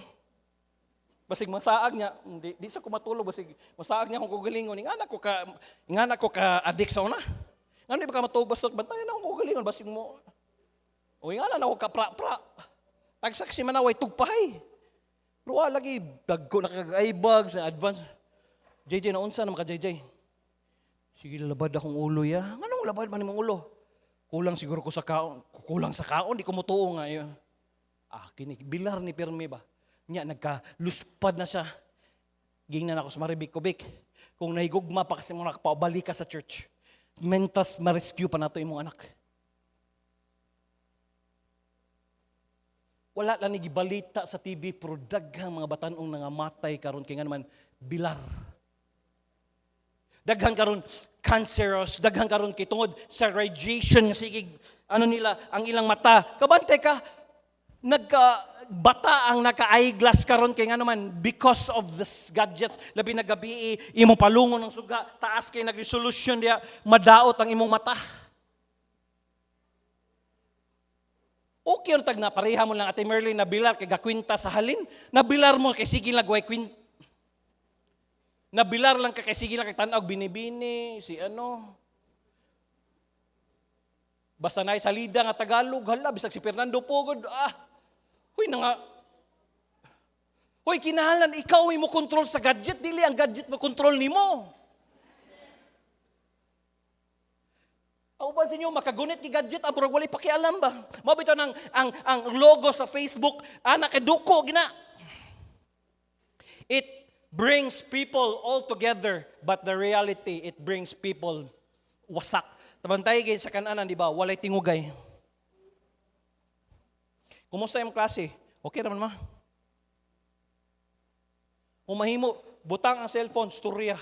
Basig masaag niya, di sa ko matulog, basig masaag niya akong kugalingon. Ingana ko ka adik sa una. Nga di ba ka matulog bastot, bantayan akong kugalingon, basig mo. O ingana na ako ka pra. Tagsak semana, way tugpahay. Pero lagi, dagko nakagaibag sa advance. JJ, naunsa naman ka JJ? Sige, labad akong ulo ya. Anong labad man imong ulo? Kulang siguro ko sa kaon. Kulang sa kaon, di ko mutuo nga yun. Bilar ni Pirmi ba? Nya, nagkaluspad na siya. Gingnan ako sa Maribik Kubik. Kung nahigugma pa kasi mo nakapabalik ka sa church, mentas ma-rescue pa nato imong anak. Wala lang nagibalita sa TV, pero daghang mga batanong nangamatay karon kay nga naman bilar. Daghan karon cancerous, daghan karon kay tungod sa radiation nga sige nila ang ilang mata. Kabante ka bata ang naka-eyeglass karon kay nga naman because of this gadgets labi na gabi imong palungon ng suga taas kay nag-resolution diya madaot ang imong mata. Okay yung tag na pareha mo lang Ate Merlin na bilar kay gakwinta sa halin. Nabilar mo kay sige lagway kwinta. Nabilar lang ka kay sige lang kay tanaw binibini si basta na salida nga Tagalog hala bisag si Fernando Pogod Hoy kinahanglan ikaw mo control sa gadget dili ang gadget mo control nimo. Ako ba ninyo makagunit ni gadget abro wala pakialam ba? Mabito nang ang logo sa Facebook anak kay duko gina. It brings people all together, but the reality, it brings people wasak. Tabantay kayo sa kananan, di ba? Walay tingugay. Kumusta yung klase? Okay naman ma? Umahimo, butang ang cellphone, storya.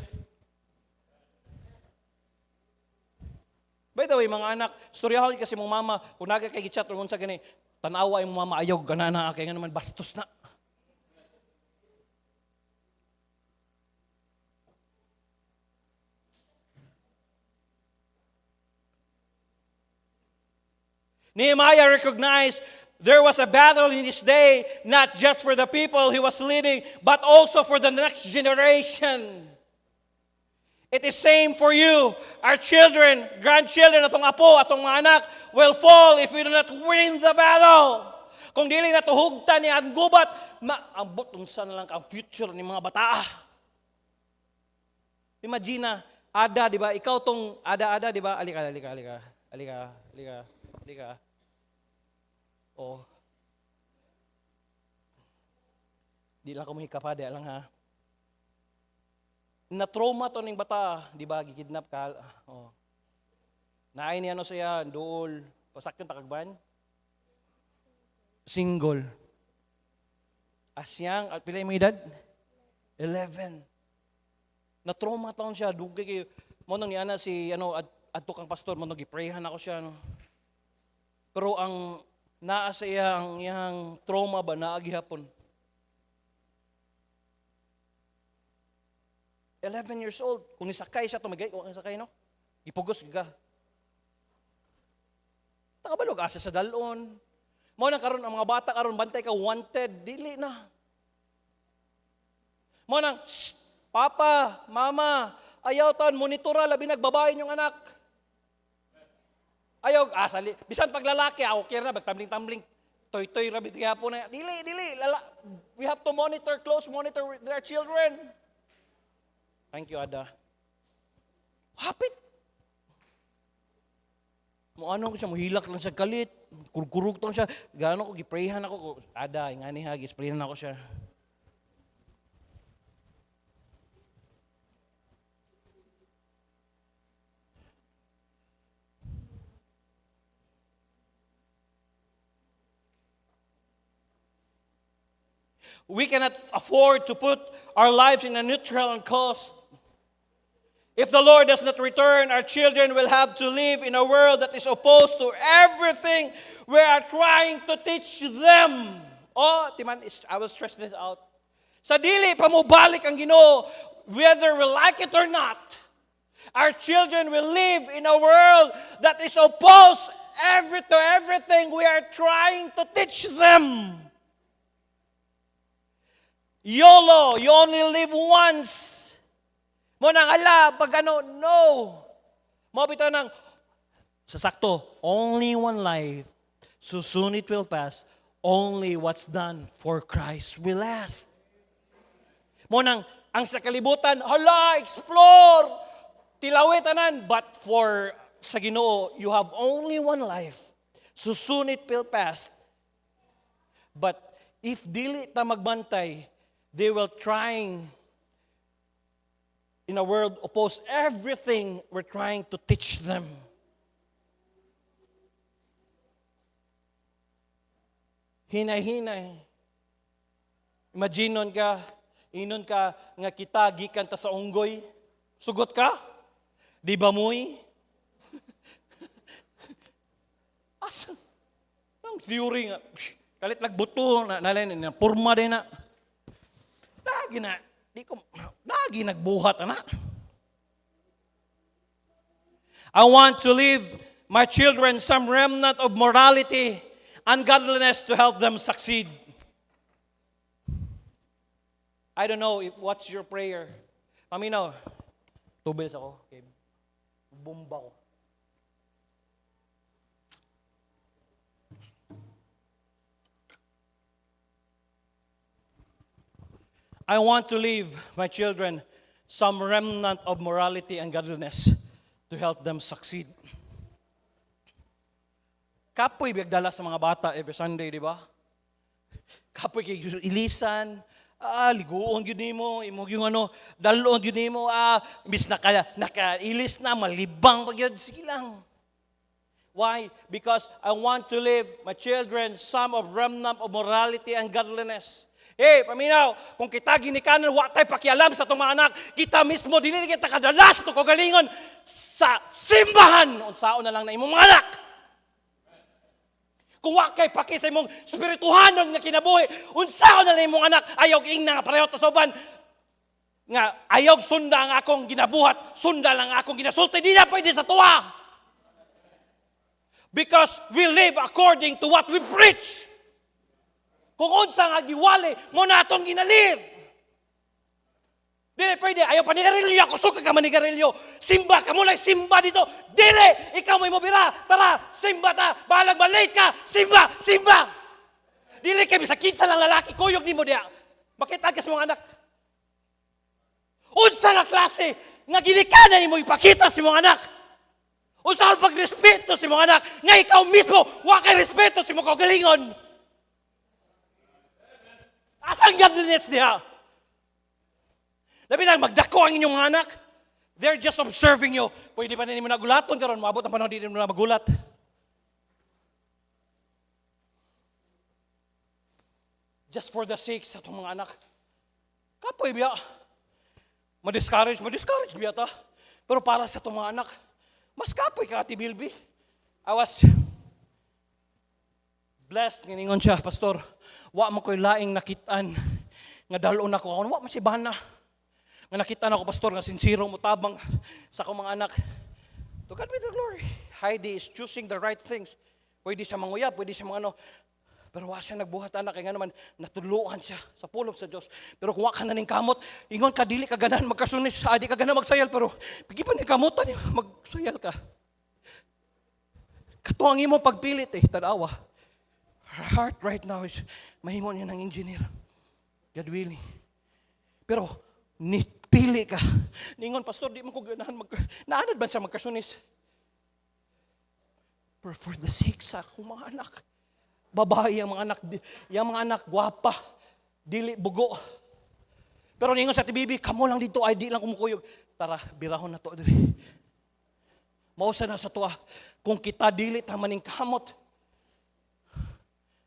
By the way, mga anak, storyahon kasi mong mama, kung naga kay gichat, kung sa gani, tanawa yung mama, ayaw, ganana, kaya nga naman, bastos na. Nehemiah recognized there was a battle in his day, not just for the people he was leading, but also for the next generation. It is same for you. Our children, grandchildren, atong apo, atong mga anak will fall if we do not win the battle. Kung dili na tuhugtan ni ang gubat, maambot unsa na lang ang future ni mga bata. Imagine, Ada, di ba? Ikaw tong Ada, di ba? Alika. Oh. Di lang ko mahikapade lang ha. Na-trauma to ning bata, di ba? Gikidnap ka. Oh. Naay niya siya, dool. Pasak yung takagban. Single. Asyang, at pila yung edad? 11. Na-trauma taon siya, dugay kayo. Mo nang niana si, adto kang pastor, mo nang giprayhan ako siya. Pero ang naa sa iyang trauma ba, naagihapon. 11 years old. Kung nisakay siya, tumagay, kung nisakay, no? Ipugos ka. Takabalog, asa sa dalon. Mo nang karon ang mga bata karon bantay ka wanted, dili na. Mo nang, Papa, Mama, ayaw taon, monitora, labi nagbabae yung anak. Ayaw, bisan paglalaki, okay na, magtambling-tambling, Toy-toy rabi kaya po na. Dili. We have to monitor their children. Thank you, Ada. Hapit. Mo ano ko siya, muhilak lang siya kalit. Kurkurug tong siya. Gano ko, giprayhan ako. Ada, ingani ha, gisprayan ako siya. We cannot afford to put our lives in a neutral and cost. If the Lord does not return, our children will have to live in a world that is opposed to everything we are trying to teach them. Oh, timan, I will stress this out. Sa dili pa mo balik ang Ginoo, whether we like it or not, our children will live in a world that is opposed to everything we are trying to teach them. YOLO, you only live once. Mo nang ala, pag ano, no. Mo bitaw nang, sasakto, only one life, so soon it will pass, only what's done for Christ will last. Mo nang, ang sa kalibutan, hala, explore, tilawit tanan, but for sa Ginoo, you have only one life, so soon it will pass. But if dili ta magbantay, they will trying in a world opposed everything we're trying to teach them. Hinay-hinay. Imaginon ka, inon ka nga kita gikan ta sa unggoy. Sugot ka? Di ba muy? Asa? Ang theory nga. Kalit lagbuto na purma din na. Lagi nagbuhat, anak. I want to leave my children some remnant of morality and godliness to help them succeed. I don't know what's your prayer. Paminaw, tubils ako. Okay. Bumba ko. I want to leave my children some remnant of morality and godliness to help them succeed. Kapoy bigdala sa mga bata every Sunday, di ba? Kapoy kay ilisan, liguon gyud nimo, imo yung ano, dalon gyud nimo, bis nakailis na malibang pag yun, sige lang. Why? Because I want to leave my children some of remnant of morality and godliness. Hey, paminaw, kung kita ginikanan, wa tay pakialam sa itong mga anak, kita mismo, dili kita kadala sa itong kagalingon sa simbahan. Unsaon na lang na imong mga anak. Kung wa kay paki sa imong spirituhanon nga kinabuhi, unsaon na lang imong anak, ayaw ingna nga pareho ta sa uban, nga ayaw sunda ang akong ginabuhat, sunda lang akong ginasulti, di na pwede sa tuwa. Because we live according to what we preach. Kung unsa nga giwali, mo na itong ginalib. Dili pwede, ayaw panigarilyo, ako suka ka manigarilyo. Simba ka mula, simba dito. Dili, ikaw may mobira. Tara, simba ta, bahalag malate ka. Simba. Dili kami sa kinsa ng lalaki, kuyog ni mo diya. Bakit agas mga anak? Unsa nga klase, nga ginikanan ni mo ipakita si mga anak. Unsa ang pagrespeto si mga anak, nga ikaw mismo, wa kay respeto si mga kagalingon. Asang godliness diha? Labi lang, magdako ang inyong mga anak. They're just observing you. Pwede pa na mo nagulaton karon, maabot ang panahon di mo na magulat. Just for the sake sa itong mga anak. Kapoy biya. Ma-discourage biya ta. Pero para sa itong mga anak, mas kapoy ka, Ate Bilby. I was blessed, nganingon siya, Pastor. Wa mo ko'y laing nakitaan. Nga dalon ako. Wa mo siya bana. Nga nakitaan ako, Pastor, nga sinsiro mo tabang sa akong mga anak. To God be the glory. Heidi is choosing the right things. Pwede siya manguyab, pwede siya mga ano. Pero wa siya nagbuhat anak. Kaya nga naman, natuluan siya sa pulong sa Diyos. Pero kung wa ka na ning kamot, ingon ka, dili ka ganan magkasunis. Di ka ganan magsayal. Pero pigi pa ni kamutan, magsayal ka. Katuangin mo pagpilit tadawa. Her heart right now is mahimo niya ng engineer. God willing. Pero, pili ka. Ningon, pastor, di man ko ganahan naanad ba siya magkasunis? But for the sake sa akong mga anak, babae ang mga anak, gwapa, dili, bugo. Pero ningon sa TBB, kamo lang dito, ay di lang kumukuyog. Tara, birahon na to. Mausa na sa tuwa, kung kita dili tamaning kamot,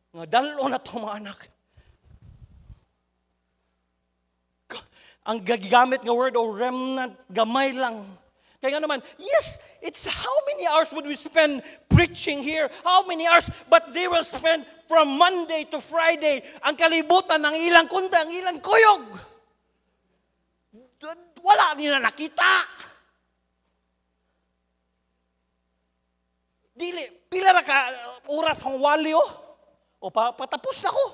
nga dalo na to mga anak. Ang gagamit nga word o remnant, gamay lang. Kaya nga naman, yes, it's how many hours would we spend preaching here? How many hours? But they will spend from Monday to Friday. Ang kalibutan ng ilang kunda, ang ilang kuyog. Wala nila nakita. Dili, pila ra ka oras ang wali o patapos na ko.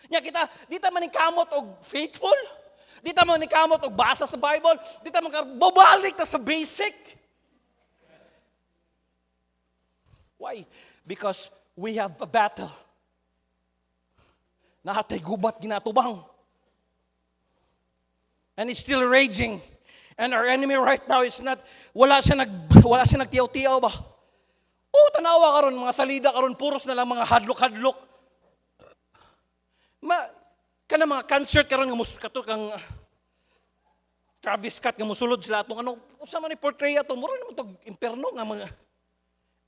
Nya kita, di ta man kamot og faithful. Di ta man kamot og basa sa Bible. Di ta man babalik ta sa basic. Why? Because we have a battle. Nahatay gubat ginatubang. And it's still raging. And our enemy right now is not, wala siya nagtiyaw-tiyaw ba? Tanawa karon mga salida karon puros na lang mga hadlok-hadlok. Kana mga concert karon nga kato kang Travis Scott nga mosulod sila atong ano unsa man ni portray ato mura nimo tog imperno nga mga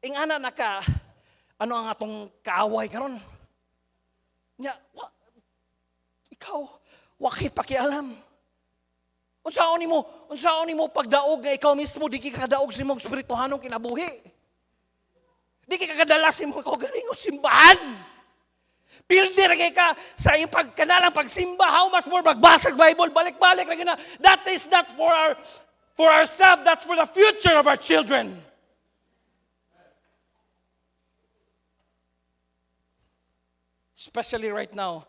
ingana naka ano ang atong kaaway karon. Nya ikaw wakit pakialam. Unsaon nimo pagdaog nga ikaw mismo di ka kadaog sa imong espirituhanong kinabuhi. Di ka kadalas sa imong kaugalingon simbahan. Pilder kay ka sa iyong pagkanalang pagsimba, how much more magbasag Bible, balik-balik lagi na. That is not for ourselves, that's for the future of our children. Especially right now.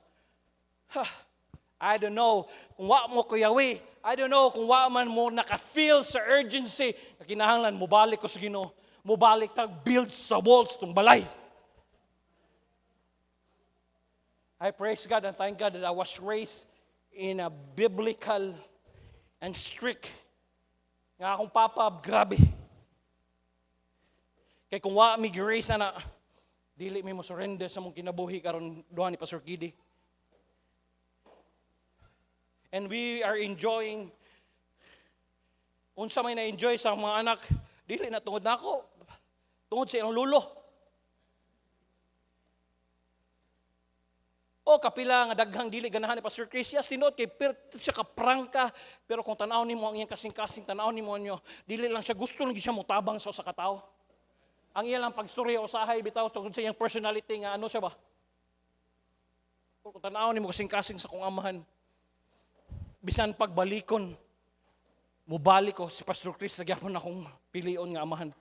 I don't know kung wa mo kuyawi. I don't know kung wa man mo naka-feel sa urgency. Kinahanglan, mubalik ko sa Ginoo. Mubalik tag build sa walls tong balay. I praise God and thank God that I was raised in a biblical and strict. Nga akong papa, grabe. Kaya kung wa mi grace na dili mi mo surrender sa mong kinabuhi karon duha ni Pastor Kidi. And we are enjoying unsa may na-enjoy sa mga anak, dili na tungod nako. Tungod sa iyang lulo. Kapila nga daghang dili ganahan ni Pastor Chris. Yes, tinuod kay siya kaprangka. Pero kung tanaw nimo ang iyang kasing-kasing, tanaw nimo niyo, dili lang siya gusto lang siya mutabang sa katao. Ang iya lang pagstorya usahay bitaw tungod sa iyang personality nga ano siya ba? Kung tanaw nimo kasing-kasing sa kong amahan, bisan pagbalikon, mubalik ko si Pastor Chris na gyapon akong pilion nga amahan.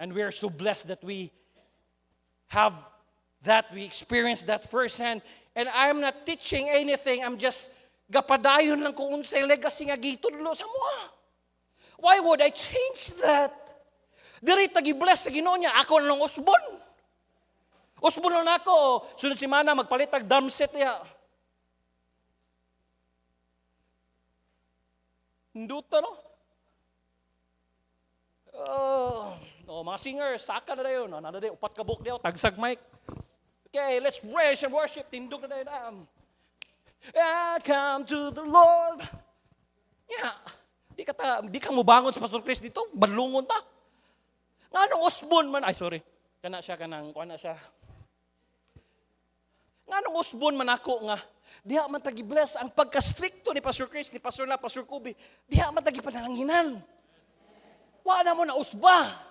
And we are so blessed that we have that, we experience that firsthand. And I'm not teaching anything, I'm just gapadayon lang kung unsay legacy nga gitudlo sa mua. Why would I change that? Diri tagi-bless sa Ginoo niya, ako lang usbon. Usbon lang ako, sunod semana magpalit tag drum set ya. Nduta no? Mga singer, saka na dayon. Nada dayon, upat ka book dayon, tagsag mic. Okay, let's praise and worship. Tindog na dayon. Welcome to the Lord. Yeah. Di ka mo bangon sa Pastor Chris dito, balungon ta. Nga nung usbon man, ay sorry, kana siya. Nga nung usbon man ako nga, diha man tagi-bless ang pagka-stricto ni Pastor Chris, ni Pastor Kubi, diha man tagi-panalanginan. Wala mo na usba.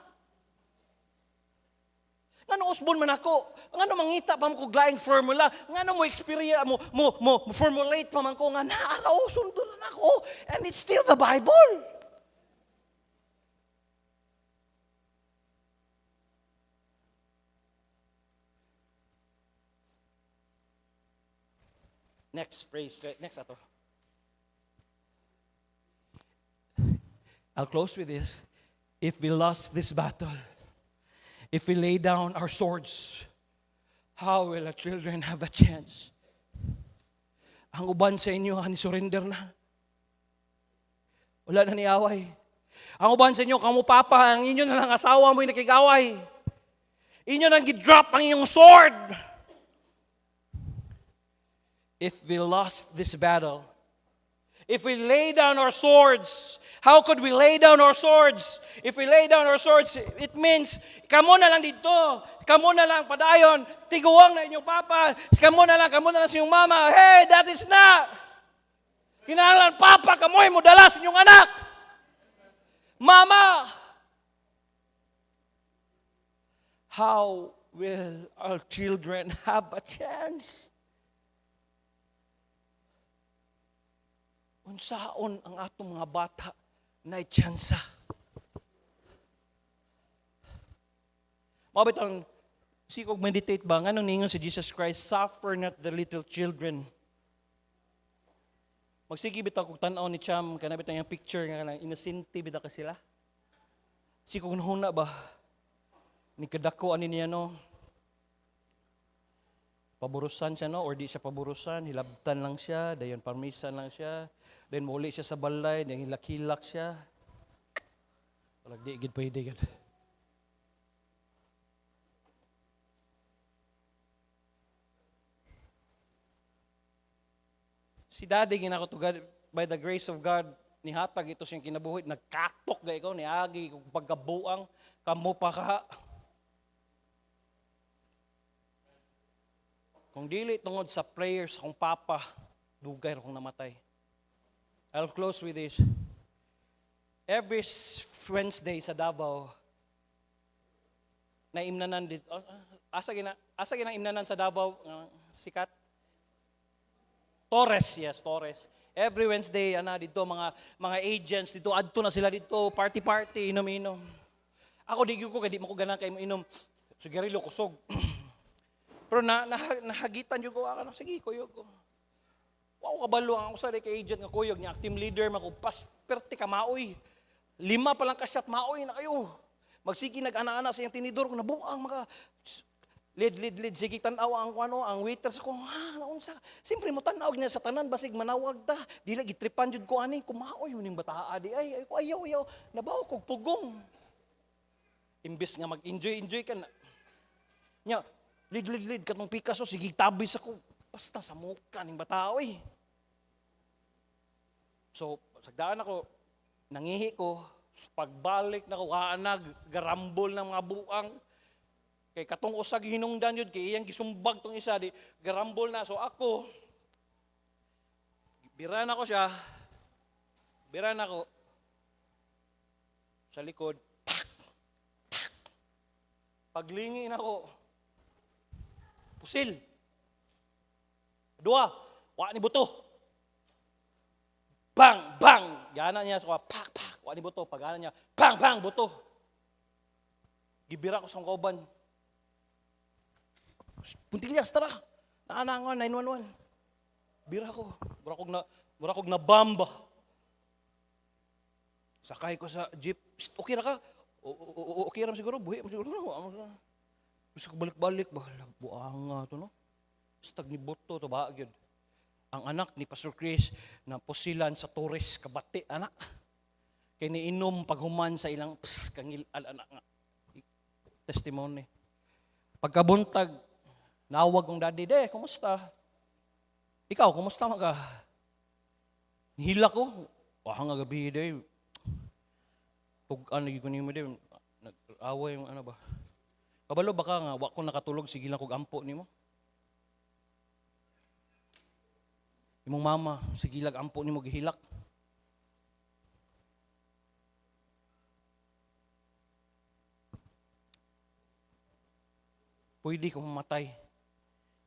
Nga nung usbon man ako, nga nung mangita pa mo ko glaing formula, nga nung mo experience, mo formulate pa man ko, nga naaraw, sundulan ako, and it's still the Bible. Next phrase, next ato. I'll close with this. if we lost this battle, if we lay down our swords, how will our children have a chance? Ang uban sa inyo, ni surrender na. Wala na niaway. Ang uban sa inyo, kamo papa, ang inyo na lang asawa mo yung nakikaway. Inyo nang gidrop ang inyong sword. If we lost this battle, if we lay down our swords, how could we lay down our swords? If we lay down our swords, it means, kamo na lang dito, kamo na lang padayon, tiguang na inyong papa, kamo na lang sa inyong mama, hey, that is not. Kinahanglan, papa, kamoy mo dala sa inyong anak. Mama, how will our children have a chance? Unsaon ang atong mga bata na tsansa. Mabit ang sikog meditate ba? Nga nung ningon si Jesus Christ, suffer not the little children. Magsige bitaw kog tan-aw ni Cham, kana bitaw yung picture nga lang, innocente bitaw ka sila. Sikog nahuna ba? Ni kadako ani niya no. Paburusan siya no, or di siya paburusan, hilabtan lang siya, dayon parmisan lang siya. Then muli siya sa balay, then hilak-hilak siya. Walag di gid pwede gid. Si daddy ginako to God, by the grace of God, nihatag ito siyang kinabuhi, nagkatok ga ikaw, niagi kung pagkabuang, kamo pa ka. Kung dili tungod sa prayers kong papa, dugay akong namatay. I'll close with this. Every Wednesday sa Davao, na imnanan dito. Asa gina imnanan sa Davao, sikat? Torres, yes, Torres. Every Wednesday, dito, mga agents, dito, adto na sila dito, party, inom-inom. Ako, di ko, kaya di mo ko ganang kayo inom. Sigarilyo, kusog. Pero nahagitan yung ko, sige, kuyog ko. Wow, kabalo ang ako sa kay agent nga kuyog niya, team leader, makupas, perti ka maoy. 5 pa lang kasyat, maoy na kayo. Magsigi nag-ana-ana sa iyang tinidor, kung nabuang mga lead, sige tanaw ang waiters ko, naunsa. Siyempre mo tanaw niya sa tanan, basig manawag ta. Di lagi tripan jud ko ani, kumaoy mo ning bataa di ay ayaw, nabaw kog pugong. Imbes nga mag-enjoy ka na. Nya, lead katong Picasso, sige tabi sa ko. Basta sa muka ning bata oy. So, sagdaan ako, nangihi ko, pagbalik na ko, garambol ng mga buang. Kay katong usag hinungdan yun, kay iyang gisumbag tong isa, di garambol na. So ako, biran ako siya, sa likod, paglingin ako, pusil. Dua, wa ni buto. Bang! Gana niya sa pak, wa ni buto. Pagana niya, bang, buto. Gibira ko sa kauban. Puntilyas, tara. Naanangan, 911. Bira ko. Bura kog na bamba. Sakay ko sa jeep. Okay ra ka? Okay ra siguro. Buhi mo siguro. Gusto ko balik-balik. Buang nga to, no? Stag ni Boto, to ba, yun. Ang anak ni Pastor Chris na posilan sa Torres, Kabati, anak. Kaya niinom paghuman sa ilang anak nga. Testimony. Pagkabuntag, nawag kong daddy, kumusta? Ikaw, kumusta mga? Nihila ko. Nga gabi, Tugan, naging ko niyo, nag-away yung ano ba? Kabalo baka nga, wak ko nakatulog, sige lang kong ampo ni mo. Imong mama, sige lang ampo ni mo, gihilak. Pwede kong mamatay.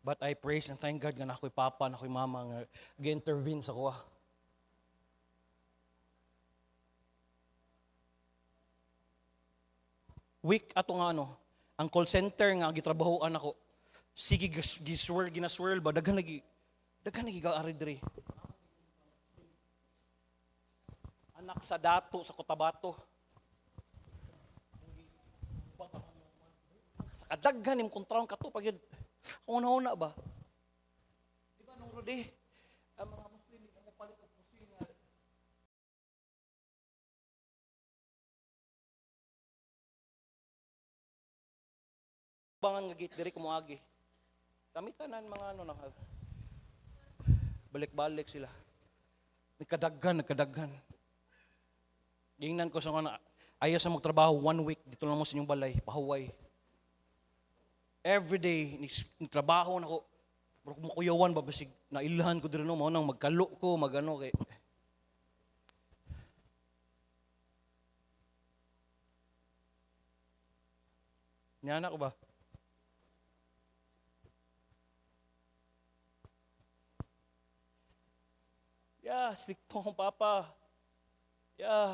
But I praise and thank God nga na ako'y papa, na ako'y mama, nga gi-intervene sa kuha. Week ato nga ang call center nga gitrabahoan ako. Sige ginaswirl ba daghan lagi gaari diri. Anak sa dato sa Cotabato. Sa kadaghan imong kontraon kato pag yun. Kung una-una ba? Di ba nung Rudy, ang mga Muslim, ang palit ng Muslim nga, bangan nga gate, diri kumuagi. Kami tanan mga ano, balik-balik sila. Nagkadaghan. Gingnan ko sa mga ayaw sa magtrabaho 1 week, dito lang mo sa inyong balay, pahuway. Every day, trabaho na ko, pero kumukuyawan ba, basig, nailahan ko din mo, nang magkalo ko, magano kay. Niyana ko ba? Yeah, stricto akong papa. Yeah,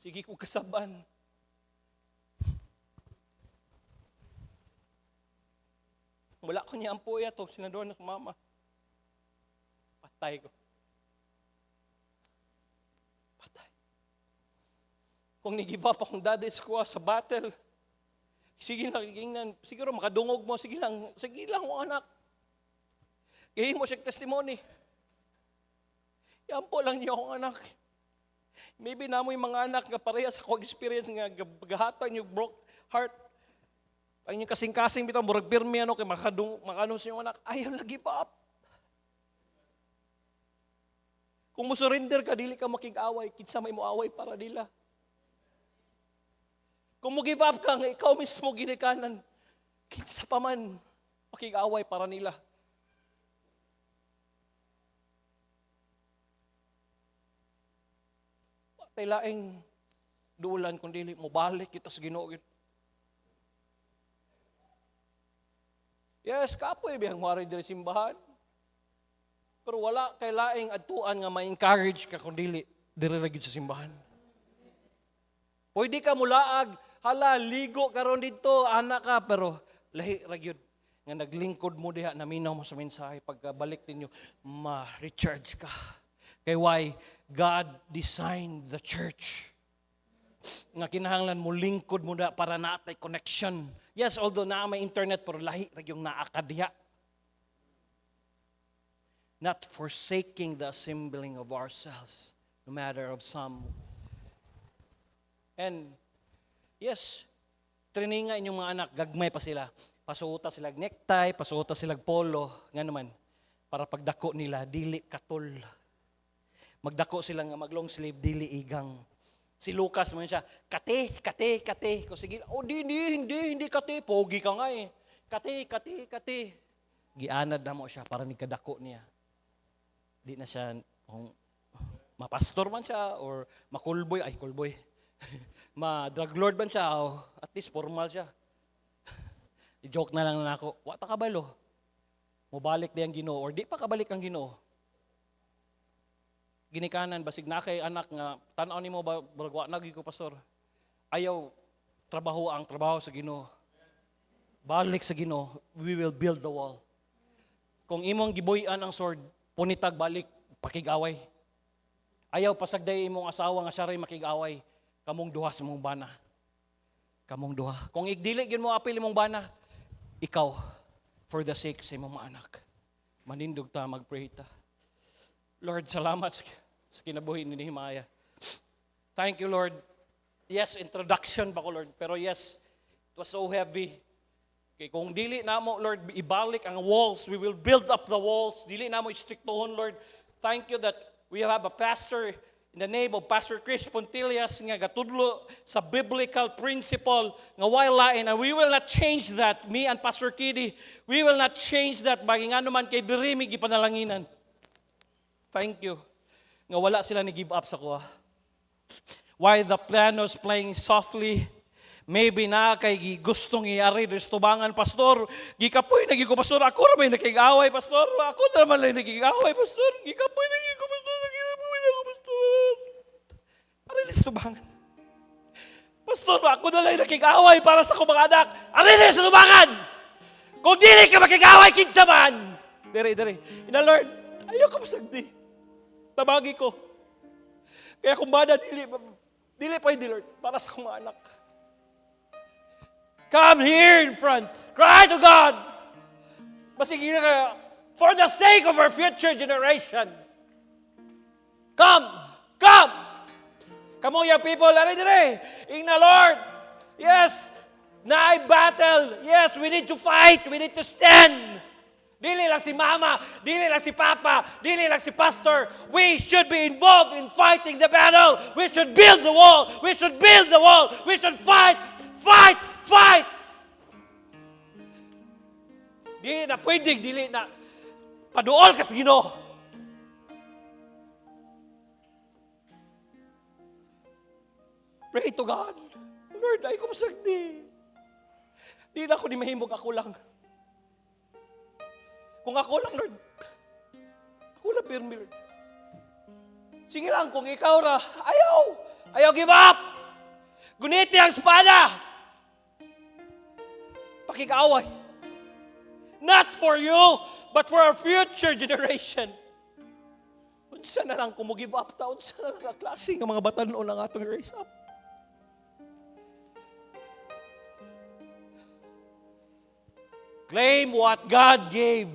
sige ko kasaban. Wala ko niya ang puya to, senador na mama. Patay ko. Patay. Kung ni-give up akong daddy ko sa battle, sige lang, gingnan. Siguro makadungog mo, sige lang, mo anak. Gahin mo siya testimony. Yan po lang niyo akong anak. Maybe na mo yung mga anak nga parehas sa experience nga gahatan yung broke heart. Ang yung kasing-kasing bitang murag pirmi ano kay makadung sa yung anak, ayaw na give up. Kung mo surrender ka, dili ka makig-away, kinsa may mo away para nila. Kung mo give up ka, nga ikaw mismo ginikanan, kinsa pa man makig-away para nila. Patay laing duulan kung dili mo balik kita sa Ginoo. Yes, kapoy biyang wari diri simbahan. Pero wala kay laing adtuan nga ma-encourage ka kung dili diri ra gyud sa simbahan. Pwede ka mulaag, hala ligo karon dito, anak ka, pero lahi ra gyud nga naglingkod mo diha, naminaw mo sa mensahe, pagkabalik ninyo ma-recharge ka. Kay why God designed the church. Nga kinahanglan mo lingkod mo na para natay connection. Yes, although na may internet, pero lahi ra yung naakadiha. Not forsaking the assembling of ourselves, no matter of some. And yes, trainingan inyong mga anak, gagmay pa sila. Pasuota sila necktie, pasuota sila polo, nga naman, para pagdako nila, dili katol. Magdako sila nga mag-long sleeve, dili igang. Si Lucas mo siya, kate. Ko sige, hindi kate, pogi ka nga eh. Kate. Gianad na mo siya para nikadako niya. Di na siya, mapastor man siya, or makulboy, ma-drug lord man siya, o at least formal siya. I-joke na lang na ako, wata ka balo? Mubalik di ang Ginoo, or di pa kabalik ang Ginoo. Ginikanan, basig na kay anak nga, tanaw ni mo ba, baragwa, naging ko pastor. Ayaw, trabaho sa Ginoo. Balik sa Ginoo, we will build the wall. Kung imong giboyan ang sword, punitag balik, pakig-away. Ayaw, pasagday imong asawa nga siya rin makig-away, kamong duha sa mong bana. Kamong duha. Kung igdili yun mo apil imong bana, ikaw, for the sake sa imong mga anak. Manindog ta, mag-pray ta. Lord, salamat sa kinabuhi ni Nehemiah. Thank you, Lord. Yes, introduction pa ko, Lord. Pero yes, it was so heavy. Okay, kung dili na mo, Lord, ibalik ang walls. We will build up the walls. Dili na mo istriktohon, Lord. Thank you that we have a pastor in the name of Pastor Chris Pontillas nga gatudlo sa biblical principle nga walain, and we will not change that. Me and Pastor Kiddy, we will not change that. Baging ano man kay dirimi gipanalanginan. Thank you. Nga wala sila ni give up sa kuha. While the piano's playing softly, maybe na kay gustong iari des tubangan, pastor. Gikapoy nagi ko pastor, ako ra may nakig-away pastor. Ako naman lang nakig-away pastor. Gikapoy nagi ko pastor, gikapoy na ko pastor. Ari des tubangan. Pastor, ako na lang nakig-away para sa kumang anak. Ari des tubangan. Kung dili ka makig-away kinsa man. Dere. Ina Lord, ayaw ka masagdi. Tabagi ko. Kaya kung bada, dili pa Lord, para sa mga anak. Come here in front. Cry to God. Masigina ka, for the sake of our future generation. Come. Come. Come on, young people. Lari dire. In the Lord. Yes. Na battle. Yes, we need to fight. We need to stand. Dili lang si mama, dili lang si papa, dili lang si pastor. We should be involved in fighting the battle. We should build the wall. We should build the wall. We should fight, fight, fight. Dili na pwedeng, dili na paduol ka sa Ginoo. Pray to God. Lord, ay kumasagdi. Di na ako ni mahimog, ako lang. Kung ako lang, Lord, ako lang pirmi, Lord. Sige lang, kung ikaw ra, ayaw give up. Guniti ang espada. Pakikaaway. Not for you, but for our future generation. Unsa na lang kung mo-give up ta, unsa na lang ang klase ng mga batanon ang atong raise up. Claim what God gave.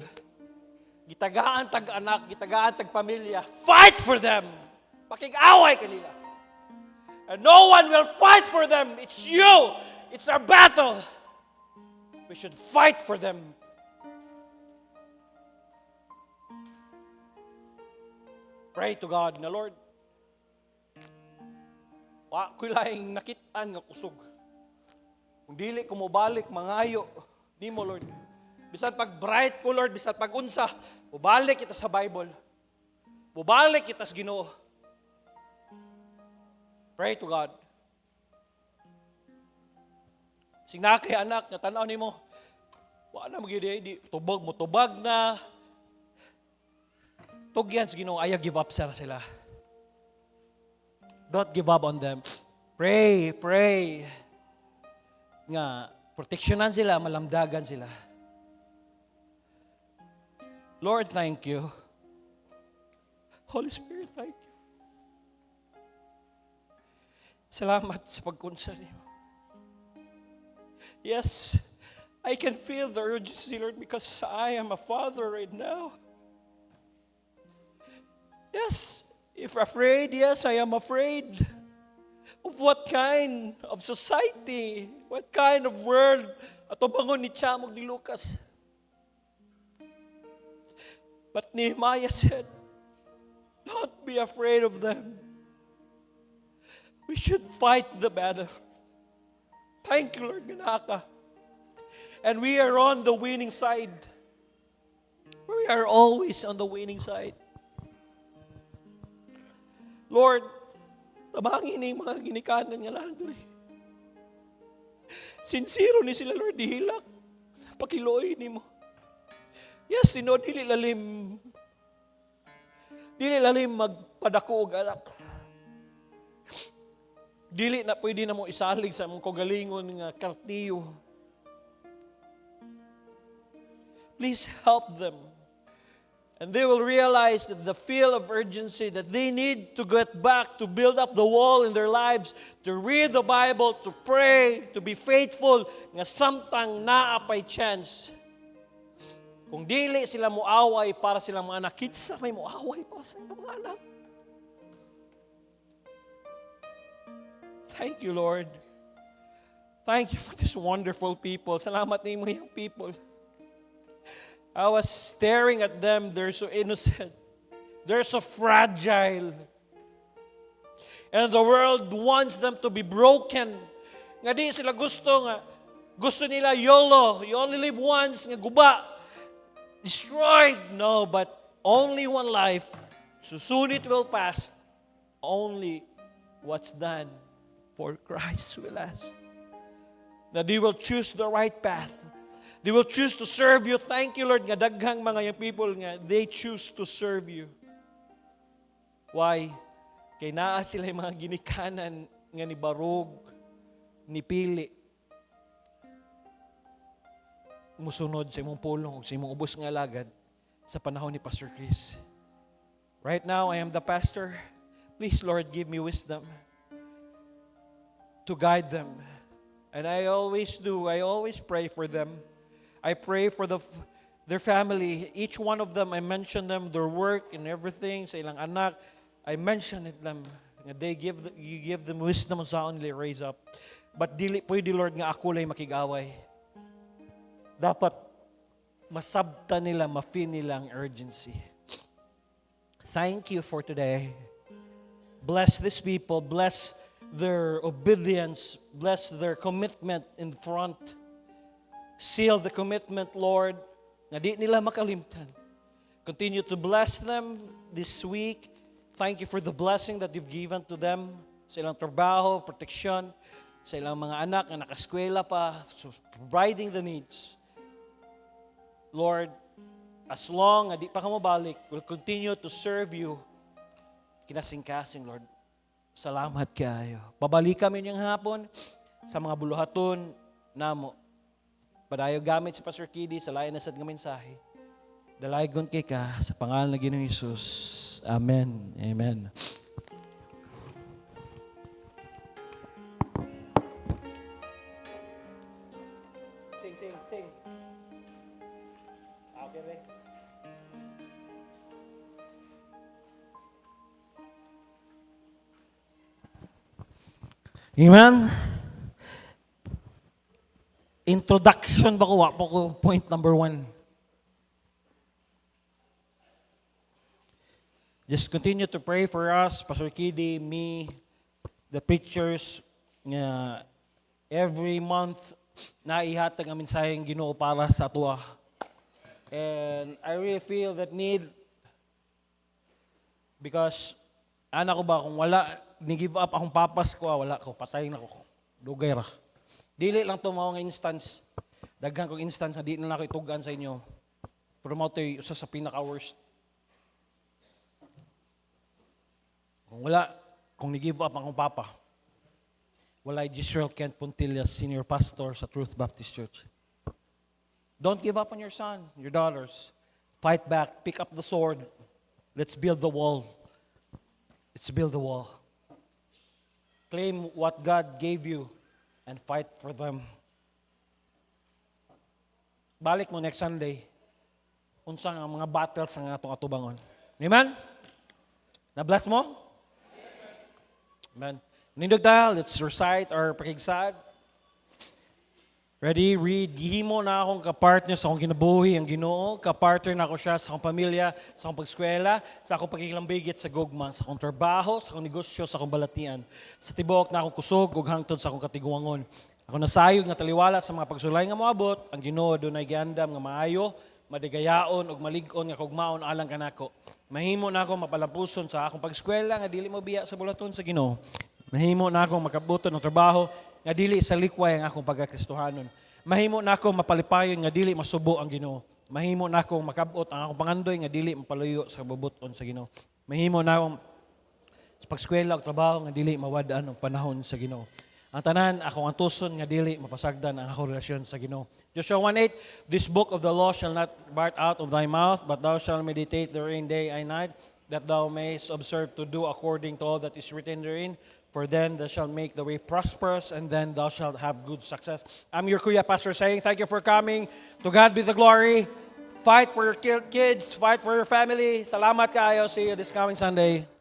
Gitagaan tag-anak, gitagaan tag-pamilya. Fight for them. Pakig-away kanila. And no one will fight for them. It's you. It's our battle. We should fight for them. Pray to God na, Lord, wa ko laing nakitaan nga kusog. Kung dili ko mo balik, mangayo, di mo, Lord. Bisan pag bright ko, Lord, bisan pag unsa, bubalik kita sa Bible. Bubalik kita sa Ginoo. Pray to God. Sing na kay anak, nga tanaw nimo, wa na magidi, tubag mo, tubag na. Tugyan sa Ginoo, ayaw give up sila. Don't give up on them. Pray, pray. Nga, proteksyonan sila, malamdagan sila. Lord, thank you. Holy Spirit, thank you. Salamat sa pagkunsa niyo. Yes, I can feel the urgency, Lord, because I am a father right now. Yes, if afraid, yes, I am afraid of what kind of society, what kind of world ato bangon ni Chamog ni Lucas. But Nehemiah said, don't be afraid of them. We should fight the battle. Thank you, Lord, ganaka. And we are on the winning side. We are always on the winning side. Lord, tabangin ni mga ginikanan nga lang doon. Sincero ni sila, Lord, dihilak. Pakiloy ni mo. Yes, dili lalim magpadako og anak. Dili na pwede na mo isalig sa mong kagalingon nga kartiyo. Please help them. And they will realize that the feel of urgency, that they need to get back, to build up the wall in their lives, to read the Bible, to pray, to be faithful, nga samtang naapay chance. Kung dili sila muaway para silang mga anak, kitsa may muaway para sa mga anak. Thank you, Lord. Thank you for this wonderful people. Salamat na yung mga people. I was staring at them. They're so innocent. They're so fragile. And the world wants them to be broken. Nga di sila gusto nila YOLO. You only live once. Nga guba. Destroyed. No, but only one life. So soon it will pass. Only what's done for Christ will last. That they will choose the right path. They will choose to serve you. Thank you, Lord, nga daghang mga yung people nga, they choose to serve you. Why? Kay naa sila yung mga ginikanan nga ni Barug, ni Pili. Musunod sa imong pulong, sa imong ubos nga lagad sa panahon ni Pastor Chris. Right now, I am the pastor. Please, Lord, give me wisdom to guide them And I always do. I always pray for them. I pray for their family. Each one of them, I mention them, their work and everything, sa ilang anak. I mention it them. You give them wisdom sa nila raise up. But dili pwede, Lord, nga ako lay makigaway. Dapat masabta nila, ma-feel nila ang urgency. Thank you for today. Bless these people. Bless their obedience. Bless their commitment in front. Seal the commitment, Lord, na di nila makalimtan. Continue to bless them this week. Thank you for the blessing that you've given to them sa ilang trabaho, protection, sa ilang mga anak na nakaskwela pa, so providing the needs. Lord, as long as di pa ka mabalik, we'll continue to serve you. Kinasing-kasing, Lord. Salamat kayo. Babalik kami niyang hapon sa mga buluhaton namo. Padayo gamit si Pastor Kidi sa lain na sad nga mensahe. Dalaygon kay ka sa pangalan ng Ginoong Hesus. Amen. Amen. Sing. Okay, Ray. Amen. Introduction ba ko? Wapo ko point number 1. Just continue to pray for us, Pastor Kidi, me, the preachers, every month na ihatag ang mensaheng Ginoo para sa tuwa. And I really feel that need because anak ko ba, kung wala, ni-give up akong papas ko, wala ko, patay na ko. Dugay ra. Dili lang ito mga instance. Daghan kong instance na di na ako itugan sa inyo. Pero mo ito isa sa pinaka-worst. Kung ni-give up akong papa, wala Gisrael Kent Puntillas, senior pastor sa Truth Baptist Church. Don't give up on your son, your daughters. Fight back, pick up the sword. Let's build the wall. Let's build the wall. Claim what God gave you and fight for them. Balik mo next Sunday. Unsa nga mga battles nga atong atubangon. Amen? Na-bless mo? Amen. Nindog tayo, let's recite our pakigsad. Ready? Read. Gihimo na akong kapartner sa akong kinabuhi ang Ginoo. Kapartner na ako siya sa akong pamilya, sa akong pagskwela, sa akong pagkikilambigit sa gugma, sa akong trabaho, sa akong negosyo, sa akong balatian. Sa tibuok na akong kusog ug hangtod sa akong katiguangon. Ako nasayog nga taliwala sa mga pagsulay nga moabot, ang Ginoo dunay giandam nga maayo, madigayaon ug malig-on nga kugmaon alang kanako. Mahimo na ako mapalapuson sa akong pagskwela nga dili mo biya sa bulaton sa Ginoo. Mahimo na akong makabuton ng trabaho nga dili sa likway ang akong pagkakristohanon. Mahimo na akong mapalipayon nga dili masubo ang Ginoo. Mahimo na akong makabot ang akong pangandoy nga dili mapaluyo sa kabubuton sa Ginoo. Mahimo na akong sa pagskwela ug trabaho nga dili mawadaan ang panahon sa Ginoo. Ang tanan akong antuson nga dili mapasagdan ang akong relasyon sa Ginoo. Joshua 1:8, this book of the law shall not depart out of thy mouth, but thou shalt meditate therein day and night, that thou mayest observe to do according to all that is written therein. For then thou shalt make the way prosperous, and then thou shalt have good success. I'm your Kuya Pastor saying, thank you for coming. To God be the glory. Fight for your kids. Fight for your family. Salamat kayo. See you this coming Sunday.